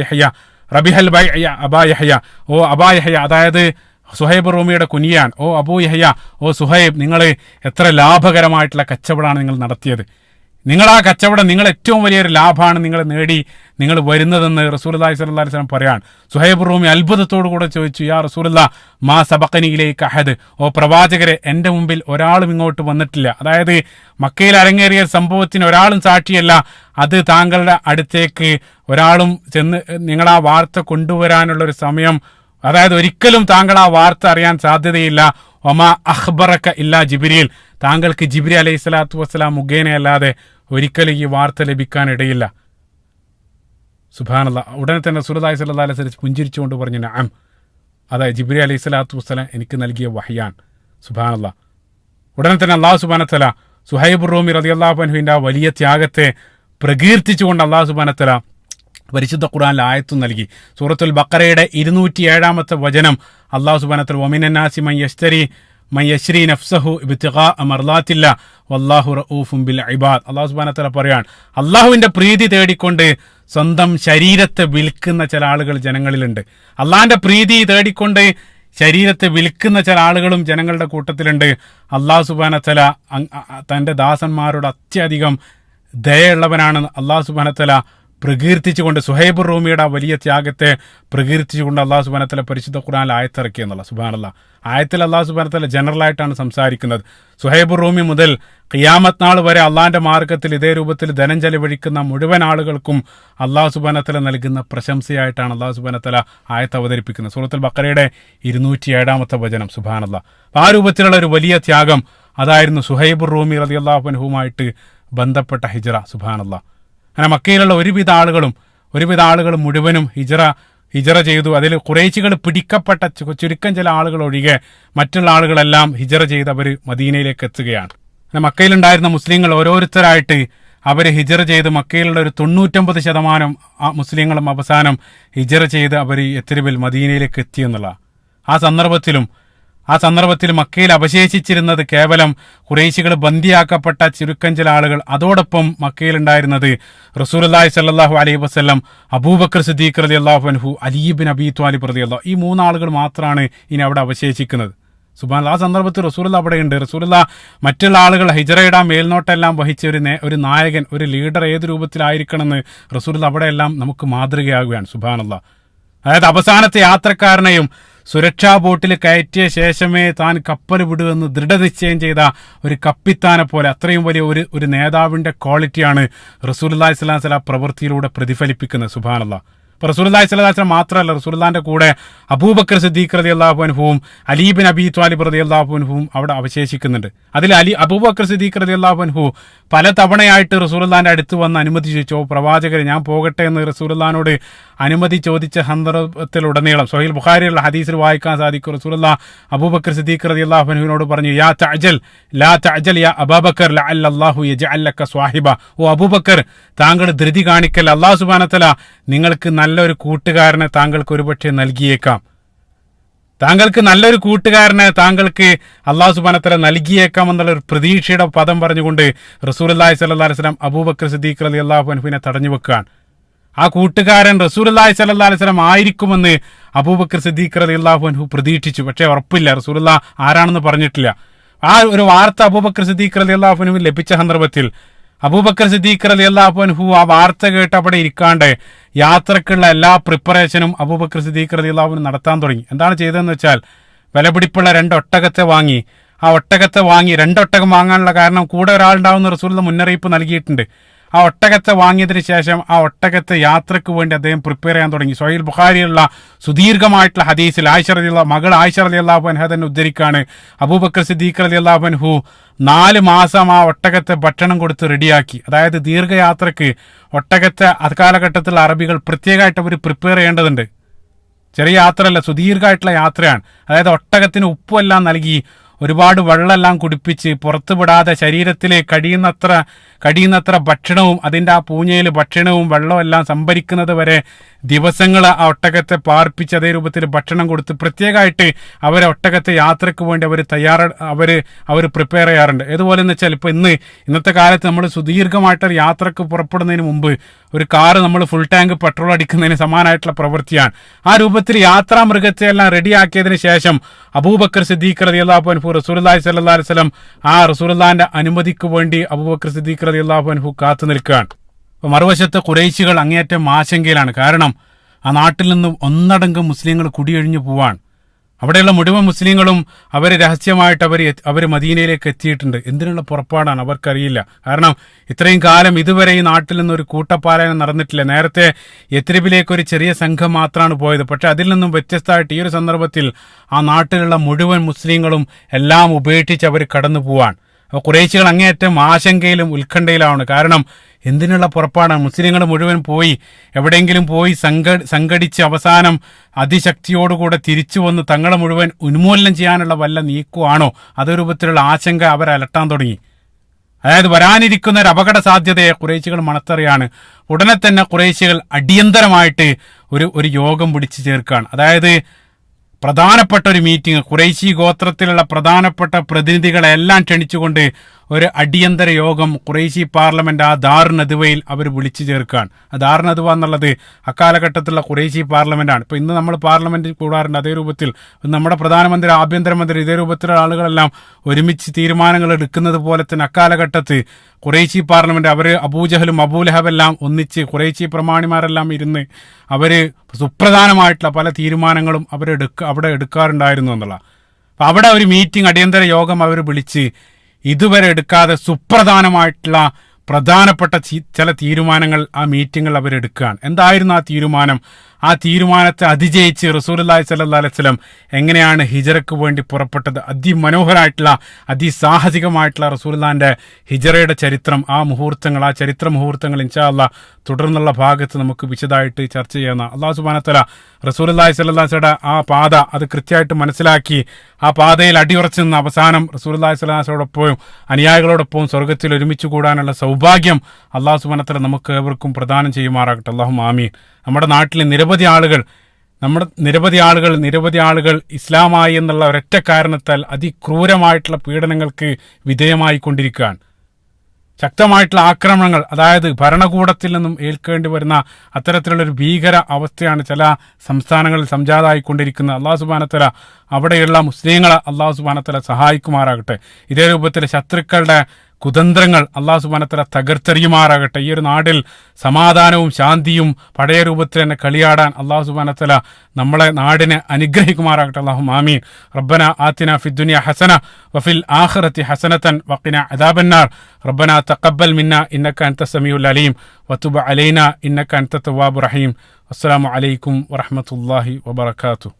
യഹ്യ, ഓ അബാ യഹ്യ, അതായത് സുഹൈബ് റൂമിയുടെ കുനിയാൻ, ഓ അബൂ യഹ്യ, ഓ സുഹൈബ്, നിങ്ങൾ എത്ര ലാഭകരമായിട്ടുള്ള കച്ചവടമാണ് നിങ്ങൾ നടത്തിയത്. നിങ്ങൾ ആ കച്ചവടം, നിങ്ങൾ ഏറ്റവും വലിയൊരു ലാഭമാണ് നിങ്ങൾ വരുന്നതെന്ന് റസൂലുള്ളാഹി സ്വല്ലല്ലാഹു അലൈഹി വസല്ലം പറയാൻ. സുഹൈബ് റൂമി അത്ഭുതത്തോടു കൂടെ ചോദിച്ചു, യാ റസൂലുള്ളാഹ് മാ സബഖനി ഇലൈക അഹദ്, ഓ പ്രവാചകരെ, എൻ്റെ മുമ്പിൽ ഒരാളും ഇങ്ങോട്ട് വന്നിട്ടില്ല. അതായത് മക്കയിൽ അരങ്ങേറിയ സംഭവത്തിന് ഒരാളും സാക്ഷിയല്ല. അത് താങ്കളുടെ അടുത്തേക്ക് ഒരാളും ചെന്ന് നിങ്ങൾ ആ വാർത്ത കൊണ്ടുവരാനുള്ള ഒരു സമയം, അതായത് ഒരിക്കലും താങ്കൾ ആ വാർത്ത അറിയാൻ സാധ്യതയില്ല. ഒമാ അഖ്ബറക ഇല്ലാ ജിബ്രീൽ, താങ്കൾക്ക് ജിബ്രീൽ അലൈഹി സ്വലാത്തു വസ്സലാം മുഖേനയല്ലാതെ ഒരിക്കലും ഈ വാർത്ത ലഭിക്കാൻ ഇടയില്ല. സുബ്ഹാനല്ലാഹ്. ഉടനെ തന്നെ റസൂലുള്ളാഹി സ്വല്ലല്ലാഹു അലൈഹി വസല്ലം പുഞ്ചിരിച്ചുകൊണ്ട് പറഞ്ഞു, നഅം, അതായത് ജിബ്രീൽ അലൈഹി സ്വലാത്തു വസ്സലാം എനിക്ക് നൽകിയ വഹ്യാൻ. സുബ്ഹാനല്ലാഹ്. ഉടനെ തന്നെ അല്ലാഹു സുബ്ഹാനഹു വതആല സുഹൈബ് റൂമി റളിയല്ലാഹു അൻഹുവിന്റെ ആ വലിയ ത്യാഗത്തെ പ്രകീർത്തിച്ചുകൊണ്ട് അല്ലാഹു സുബ്ഹാനഹു വതആല പരിശുദ്ധ ഖുർആനിൽ ആയത്തും നൽകി. സൂറത്തുൽ ബഖറയുടെ 207-ാമത്തെ വചനം അല്ലാഹു സുബ്ഹാനഹു വതആല വമിനന്നാസി മൻ യശ്രി നഫ്സഹു ഇബ്തിഗാഅ മർളാത്തില്ലാ വല്ലാഹു റഊഫും ബിൽ ഇബാദ്. അല്ലാഹു സുബ്ഹാനഹു വതആല പറയാണ്, അള്ളാഹുവിന്റെ പ്രീതി തേടിക്കൊണ്ട് സ്വന്തം ശരീരത്തെ വിൽക്കുന്ന ചില ആളുകൾ ജനങ്ങളിലുണ്ട്. അള്ളാഹിന്റെ പ്രീതി തേടിക്കൊണ്ട് ശരീരത്തെ വിൽക്കുന്ന ചില ആളുകളും ജനങ്ങളുടെ കൂട്ടത്തിലുണ്ട്. അല്ലാഹു സുബ്ഹാനഹു വതആല തന്റെ ദാസന്മാരോട് അത്യധികം ദയയുള്ളവനാണെന്ന് അല്ലാഹു സുബ്ഹാനഹു വതആല പ്രകീർത്തിച്ചുകൊണ്ട്, സുഹൈബ് റൂമിയുടെ വലിയ ത്യാഗത്തെ പ്രകീർത്തിച്ചുകൊണ്ട് അല്ലാഹു സുബ്ഹാനഹു വതആല പരിശുദ്ധ ഖുർആനിൽ ആയത്തിറക്കി എന്നുള്ള. സുബ്ഹാനല്ലാഹ്. ആയത്തിൽ അല്ലാഹു സുബ്ഹാനഹു വതആല ജനറൽ ആയിട്ടാണ് സംസാരിക്കുന്നത്. സുഹൈബ് റൂമി മുതൽ ഖിയാമത്ത് നാൾ വരെ അള്ളാഹിന്റെ മാർഗത്തിൽ ഇതേ രൂപത്തിൽ ധനം ചെലവഴിക്കുന്ന മുഴുവൻ ആളുകൾക്കും അല്ലാഹു സുബ്ഹാനഹു വതആല നൽകുന്ന പ്രശംസയായിട്ടാണ് അല്ലാഹു സുബ്ഹാനഹു വതആല ആയത്ത് അവതരിപ്പിക്കുന്നത്. സൂറത്തുൽ ബഖറയുടെ 207-ാമത്തെ വചനം. സുബ്ഹാനല്ലാഹ്. ആ രൂപത്തിലുള്ള ഒരു വലിയ ത്യാഗം അതായിരുന്നു സുഹൈബ് റൂമി റളിയല്ലാഹു അൻഹുവുമായിട്ട് ബന്ധപ്പെട്ട ഹിജ്റ. സുബ്ഹാനല്ലാഹ്. അങ്ങനെ മക്കയിലുള്ള ഒരുവിധ ആളുകളും മുഴുവനും ഹിജ്റ ചെയ്തു. അതിൽ ഖുറൈശികൾ പിടിക്കപ്പെട്ട ചുരുക്കം ചില ആളുകൾ ഒഴികെ മറ്റുള്ള ആളുകളെല്ലാം ഹിജ്റ ചെയ്ത് അവർ മദീനയിലേക്ക് എത്തുകയാണ്. അങ്ങനെ മക്കയിലുണ്ടായിരുന്ന മുസ്ലിങ്ങൾ ഓരോരുത്തരായിട്ട് അവർ ഹിജ്റ ചെയ്ത് മക്കയിലുള്ള ഒരു 99% മുസ്ലിങ്ങളും അവസാനം ഹിജ്റ ചെയ്ത് അവർ യത്രിബിൽ മദീനയിലേക്ക് എത്തിയെന്നുള്ള ആ സന്ദർഭത്തിൽ മക്കയിൽ അവശേഷിച്ചിരുന്നത് കേവലം ഖുറൈശികൾ ബന്ദിയാക്കപ്പെട്ട ചുരുക്കം ചില ആളുകൾ. അതോടൊപ്പം മക്കയിലുണ്ടായിരുന്നത് റസൂലുള്ളാഹി സ്വല്ലല്ലാഹു അലൈഹി വസല്ലം, അബൂബക്കർ സിദ്ദീഖ് റളിയല്ലാഹു അൻഹു, അലി ഇബ്നു അബീ ത്വാലിബ് റളിയല്ലാഹു, ഈ 3 ആളുകൾ മാത്രമാണ് ഇനി അവിടെ അവശേഷിക്കുന്നത്. സുബ്ഹാനല്ലാഹ്. ആ സന്ദർഭത്തിൽ റസൂലുള്ളാഹി അവിടെയുണ്ട്. റസൂലുള്ളാഹി മറ്റുള്ള ആളുകൾ ഹിജ്റയുടെ മേൽനോട്ടെല്ലാം വഹിച്ച ഒരു നായകൻ, ഒരു ലീഡർ ഏത് രൂപത്തിലായിരിക്കണമെന്ന് റസൂലുള്ളാഹി അവിടെയെല്ലാം നമുക്ക് മാതൃകയാകുകയാണ്. സുബ്ഹാനല്ലാഹ്. അതായത് അവസാനത്തെ യാത്രക്കാരനെയും സുരക്ഷാ ബോട്ടിൽ കയറ്റിയ ശേഷമേ താൻ കപ്പൽ വിടുമെന്ന് ദൃഢനിശ്ചയം ചെയ്ത ഒരു കപ്പിത്താനെ പോലെ അത്രയും വലിയ ഒരു നേതാവിന്റെ ക്വാളിറ്റിയാണ് റസൂലുള്ളാഹി സ്വല്ലല്ലാഹു അലൈഹി വസല്ലം പ്രവൃത്തിയിലൂടെ പ്രതിഫലിപ്പിക്കുന്നത്. സുബ്ഹാനല്ലാഹ്. അപ്പോൾ റസൂലുള്ളാഹി സ്വല്ലല്ലാഹു അലൈഹി വസല്ലം മാത്രമല്ല, റസൂലുള്ളാഹിന്റെ കൂടെ അബൂബക്കർ സിദ്ദീഖ് റളിയല്ലാഹു അൻഹുവും അലി ഇബ്നു അബീ ത്വാലിബ് റളിയല്ലാഹു അൻഹുവും അവിടെ അവശേഷിക്കുന്നുണ്ട്. അതിൽ അബൂബക്കർ സിദ്ദീഖ് റളിയല്ലാഹു അൻഹു പല തവണയായിട്ട് റസൂലുള്ളാഹിന്റെ അടുത്ത് വന്ന് അനുമതി ചോദിച്ചു, പ്രവാചകരെ ഞാൻ പോകട്ടെ എന്ന് റസൂലുള്ളാഹിനോട് അനുമതി ചോദിച്ച സന്ദർഭത്തിലുടനീളം സ്വഹീഹ് ബുഖാരിയിലുള്ള ഹദീസിൽ വായിക്കാൻ സാധിക്കും. റസൂലുള്ളാഹി അബൂബക്കർ സിദ്ദീഖ് റളിയല്ലാഹു അൻഹുവിനോട് പറഞ്ഞു, ലാ തഅജൽ യാ അബൂബക്കർ ലഅല്ലല്ലാഹു യജ്അൽ ലക സ്വാഹിബ, ഓ അബൂബക്കർ താങ്കൾ ധൃതി കാണിക്കൽ, അല്ലാഹു സുബ്ഹാനഹു വതആല നിങ്ങൾക്ക് നല്ലൊരു കൂട്ടുകാരനെ താങ്കൾക്ക് ഒരുപക്ഷെ നൽകിയേക്കാം. താങ്കൾക്ക് അല്ലാഹു സുബ്ഹാനഹു വതആല നൽകിയേക്കാം എന്നുള്ള ഒരു പ്രതീക്ഷയുടെ പദം പറഞ്ഞുകൊണ്ട് റസൂലുള്ളാഹി സ്വല്ലല്ലാഹു അലൈഹി വസല്ലം അബൂബക്കർ സിദ്ദീഖ് റളിയല്ലാഹു അൻഹുവിനെ തടഞ്ഞു വെക്കുകയാണ്. ആ കൂട്ടുകാരൻ റസൂലുള്ളാഹി സ്വല്ലല്ലാഹു അലൈഹി വസല്ലം ആയിരിക്കുമെന്ന് അബൂബക്കർ സിദ്ദീഖ് റളിയല്ലാഹു അൻഹു പ്രതീക്ഷിച്ചു. പക്ഷേ ഉറപ്പില്ല, റസൂലുള്ളാഹി ആരാണെന്ന് പറഞ്ഞിട്ടില്ല. ആ ഒരു വാർത്ത അബൂബക്കർ സിദ്ദീഖ് റളിയല്ലാഹു അൻഹു ലഭിച്ച സന്ദർഭത്തിൽ അബൂബക്കർ സിദ്ദീഖ് റളിയല്ലാഹു അൻഹു ആ വാർത്ത കേട്ട് അവിടെ ഇരിക്കാണ്ട് യാത്രക്കുള്ള എല്ലാ പ്രിപ്പറേഷനും അബൂബക്കർ സിദ്ദീഖ് റളിയല്ലാഹു അൻഹു നടത്താൻ തുടങ്ങി. എന്താണ് ചെയ്തതെന്ന് വെച്ചാൽ വിലപിടിപ്പുള്ള 2 ഒട്ടകത്തെ വാങ്ങി. ആ ഒട്ടകത്തെ വാങ്ങി 2 ഒട്ടകം വാങ്ങാനുള്ള കാരണം കൂടെ ഒരാളുണ്ടാവുന്ന റസൂലുള്ളാഹി മുന്നറിയിപ്പ് നൽകിയിട്ടുണ്ട്. ആ ഒട്ടകത്തെ വാങ്ങിയതിനു ശേഷം ആ ഒട്ടകത്തെ യാത്രക്ക് വേണ്ടി അദ്ദേഹം പ്രിപ്പയർ ചെയ്യാൻ തുടങ്ങി. സ്വഹീഹ് ബുഖാരിയിലുള്ള സുദീർഘമായിട്ടുള്ള ഹദീസിൽ മകൾ ആയിഷ റളിയല്ലാഹു അൻഹ തന്നെ ഉദ്ധരിക്കാണ്, അബൂബക്കർ സിദ്ദീഖ് റളിയല്ലാഹു അൻഹു 4 മാസം ആ ഒട്ടകത്തെ ഭക്ഷണം കൊടുത്ത് റെഡിയാക്കി. അതായത് ദീർഘയാത്രക്ക് ഒട്ടകത്തെ അക്കാലഘട്ടത്തിലുള്ള അറബികൾ പ്രത്യേകമായിട്ട് അവർ പ്രിപ്പയർ ചെയ്യേണ്ടതുണ്ട്. ചെറിയ യാത്രയല്ല, സുദീർഘമായിട്ടുള്ള യാത്രയാണ്. അതായത് ഒട്ടകത്തിന് ഉപ്പെല്ലാം നൽകി ഒരുപാട് വെള്ളമെല്ലാം കുടിപ്പിച്ച് പുറത്തു വിടാതെ ശരീരത്തിൽ കഴിയുന്നത്ര ഭക്ഷണവും അതിൻ്റെ ആ പൂഞ്ഞയിൽ ഭക്ഷണവും വെള്ളവും എല്ലാം സംഭരിക്കുന്നത് വരെ ദിവസങ്ങൾ ആ ഒട്ടകത്തെ പാർപ്പിച്ച് അതേ രൂപത്തിൽ ഭക്ഷണം കൊടുത്ത് പ്രത്യേകമായിട്ട് അവരെ ഒട്ടകത്തെ യാത്രയ്ക്ക് വേണ്ടി അവർ പ്രിപ്പയർ ചെയ്യാറുണ്ട്. ഏതുപോലെ എന്ന് വെച്ചാൽ ഇപ്പോൾ ഇന്നത്തെ കാലത്ത് നമ്മൾ സുദീർഘമായിട്ടൊരു യാത്രക്ക് പുറപ്പെടുന്നതിന് മുമ്പ് ഒരു കാറ് നമ്മൾ ഫുൾ ടാങ്ക് പെട്രോൾ അടിക്കുന്നതിന് സമാനമായിട്ടുള്ള പ്രവൃത്തിയാണ്. ആ രൂപത്തിൽ യാത്രാ മൃഗത്തെ എല്ലാം റെഡിയാക്കിയതിന് ശേഷം അബൂബക്കർ സിദ്ദീഖ് റളിയല്ലാഹു അൻഹു റസൂലുള്ളാഹി സ്വല്ലല്ലാഹു അലൈഹി വസല്ലം ആ റസൂലുള്ളാഹിന്റെ അനുമതിക്ക് വേണ്ടി അബൂബക്കർ സിദ്ദീഖ് റളിയല്ലാഹു അൻഹു കാത്തു നിൽക്കുകയാണ്. അപ്പോൾ മറുവശത്ത് ഖുറൈശികൾ അങ്ങേയറ്റം ആശങ്കയിലാണ്. കാരണം ആ നാട്ടിൽ നിന്നും ഒന്നടങ്കം മുസ്ലിങ്ങൾ കുടിയൊഴിഞ്ഞു പോവാണ്. അവിടെയുള്ള മുഴുവൻ മുസ്ലിങ്ങളും അവർ രഹസ്യമായിട്ട് അവർ മദീനയിലേക്ക് എത്തിയിട്ടുണ്ട്. എന്തിനുള്ള പുറപ്പാടാണ് അവർക്കറിയില്ല. കാരണം ഇത്രയും കാലം ഇതുവരെ ഈ നാട്ടിൽ നിന്നൊരു കൂട്ടപ്പാലനം നടന്നിട്ടില്ല. നേരത്തെ യത്രിബിലേക്ക് ഒരു ചെറിയ സംഘം മാത്രമാണ് പോയത്. പക്ഷെ അതിൽ നിന്നും വ്യത്യസ്തമായിട്ട് ഈ ഒരു സന്ദർഭത്തിൽ ആ നാട്ടിലുള്ള മുഴുവൻ മുസ്ലിങ്ങളും എല്ലാം ഉപേക്ഷിച്ച് അവർ കടന്നു പോവാണ്. അപ്പോൾ ഖുറൈശികൾ അങ്ങേയറ്റം ആശങ്കയിലും ഉത്കണ്ഠയിലാണ്. കാരണം എന്തിനുള്ള പുറപ്പാടാണ്? മുസ്ലിങ്ങൾ മുഴുവൻ പോയി എവിടെയെങ്കിലും പോയി സംഘടിച്ച് അവസാനം അതിശക്തിയോടുകൂടെ തിരിച്ചു വന്ന് തങ്ങളെ മുഴുവൻ ഉന്മൂലനം ചെയ്യാനുള്ള വല്ല നീക്കുവാണോ? അതേ രൂപത്തിലുള്ള ആശങ്ക അവരെ അലട്ടാൻ തുടങ്ങി. അതായത് വരാനിരിക്കുന്ന ഒരു അപകട സാധ്യതയെ ഖുറൈശികൾ മണത്തറിയാണ്. ഉടനെ തന്നെ ഖുറൈശികൾ അടിയന്തരമായിട്ട് ഒരു യോഗം വിളിച്ചു ചേർക്കുകയാണ്. അതായത് പ്രധാനപ്പെട്ട ഒരു മീറ്റിംഗ്, ഖുറൈശി ഗോത്രത്തിലുള്ള പ്രധാനപ്പെട്ട പ്രതിനിധികളെല്ലാം ക്ഷണിച്ചുകൊണ്ട് ഒരു അടിയന്തര യോഗം ഖുറൈശി പാർലമെന്റ് ആ ദാർ നദ്വയിൽ അവർ വിളിച്ചു ചേർക്കുകയാണ്. ആ ദാർ നദ്വ എന്നുള്ളത് അക്കാലഘട്ടത്തിലുള്ള ഖുറൈശി പാർലമെന്റാണ്. ഇപ്പോൾ ഇന്ന് നമ്മൾ പാർലമെന്റിൽ കൂടാറുണ്ട്. അതേ രൂപത്തിൽ നമ്മുടെ പ്രധാനമന്ത്രി, ആഭ്യന്തരമന്ത്രി, ഇതേ രൂപത്തിലുള്ള ആളുകളെല്ലാം ഒരുമിച്ച് തീരുമാനങ്ങൾ എടുക്കുന്നത് പോലെ തന്നെ അക്കാലഘട്ടത്ത് ഖുറൈശി പാർലമെന്റ് അവർ അബൂജഹലും അബൂലഹബെല്ലാം ഒന്നിച്ച് ഖുറൈശി പ്രമാണിമാരെല്ലാം ഇരുന്ന് അവര് സുപ്രധാനമായിട്ടുള്ള പല തീരുമാനങ്ങളും അവിടെ എടുക്കാറുണ്ടായിരുന്നു എന്നുള്ള. അപ്പം അവിടെ ഒരു മീറ്റിംഗ്, അടിയന്തര യോഗം അവർ വിളിച്ച് ഇതുവരെ എടുക്കാതെ സുപ്രധാനമായിട്ടുള്ള പ്രധാനപ്പെട്ട ചില തീരുമാനങ്ങൾ ആ മീറ്റിങ്ങിൽ അവരെടുക്കുകയാണ്. എന്തായിരുന്നു ആ തീരുമാനം? ആ തീരുമാനത്തെ അതിജയിച്ച് റസൂലുള്ളാഹി സ്വല്ലല്ലാഹു അലൈഹി വസല്ലം എങ്ങനെയാണ് ഹിജറയ്ക്ക് വേണ്ടി പുറപ്പെട്ടത്? അതിമനോഹരമായിട്ടുള്ള അതിസാഹസികമായിട്ടുള്ള റസൂലുള്ളാഹിന്റെ ഹിജറയുടെ ചരിത്രം, ആ ചരിത്ര മുഹൂർത്തങ്ങൾ ഇൻഷാ അല്ലാഹ് തുടർന്നുള്ള ഭാഗത്ത് നമുക്ക് വിശദമായിട്ട് ചർച്ച ചെയ്യുന്ന. അല്ലാഹു സുബ്ഹാനഹു വ തആല റസൂലുള്ളാഹി സ്വല്ലല്ലാഹു അലൈഹി വസല്ലം ആ പാത അത് കൃത്യമായിട്ട് മനസ്സിലാക്കി ആ പാതയിൽ അടിയുറച്ചു നിന്ന് അവസാനം റസൂലുള്ളാഹി സ്വല്ലല്ലാഹു അലൈഹി വസല്ലമയോടൊപ്പവും അനുയായികളോടൊപ്പവും സ്വർഗ്ഗത്തിൽ ഒരുമിച്ച് കൂടാനുള്ള സൗഭാഗ്യം അല്ലാഹു സുബ്ഹാനഹു വ തആല നമുക്ക് ഏവർക്കും പ്രദാനം ചെയ്യുമാറാകട്ടെ. അല്ലാഹുമ്മ ആമീൻ. നമ്മുടെ നാട്ടിൽ നിരവധി ആളുകൾ ഇസ്ലാമായി എന്നുള്ള ഒരൊറ്റ കാരണത്താൽ അതിക്രൂരമായിട്ടുള്ള പീഡനങ്ങൾക്ക് വിധേയമായിക്കൊണ്ടിരിക്കുകയാണ്. ശക്തമായിട്ടുള്ള ആക്രമണങ്ങൾ, അതായത് ഭരണകൂടത്തിൽ നിന്നും ഏൽക്കേണ്ടി വരുന്ന അത്തരത്തിലുള്ളൊരു ഭീകര അവസ്ഥയാണ് ചില സംസ്ഥാനങ്ങളിൽ സംജാതമായിക്കൊണ്ടിരിക്കുന്നത്. അല്ലാഹു സുബ്ഹാനഹു വ തആല അവിടെയുള്ള മുസ്ലിങ്ങളെ അല്ലാഹു സുബ്ഹാനഹു വ തആല സഹായിക്കുമാറാകട്ടെ. ഇതേ രൂപത്തിൽ ശത്രുക്കളുടെ കുതന്ത്രങ്ങൾ അല്ലാഹു സുബ്ഹാനഹു വ തആല തകർത്തെറിയുമാറാകട്ടെ. ഈ ഒരു നാടിൽ സമാധാനവും ശാന്തിയും പഴയ രൂപത്തിൽ തന്നെ കളിയാടാൻ അല്ലാഹു സുബ്ഹാനഹു വ തആല നമ്മളെ നാടിനെ അനുഗ്രഹിക്കുമാറാകട്ടെ. അല്ലാഹുമ്മ ആമീൻ. റബ്ബന ആതിന ഫിദ്ദുനിയ ഹസന വഫിൽ ആഖിറതി ഹസനതൻ വഖിന അദാബന്നാർ. റബ്ബന തഖബ്ബൽ മിന്നാ ഇന്നക അൻത സമീഉൽ അലീം വതുബ് അലൈനാ ഇന്നക അൻത തവ്വാബുർ റഹീം. അസ്സലാമു അലൈക്കും വറഹ്മത്തുള്ളാഹി വബറകാതുഹു.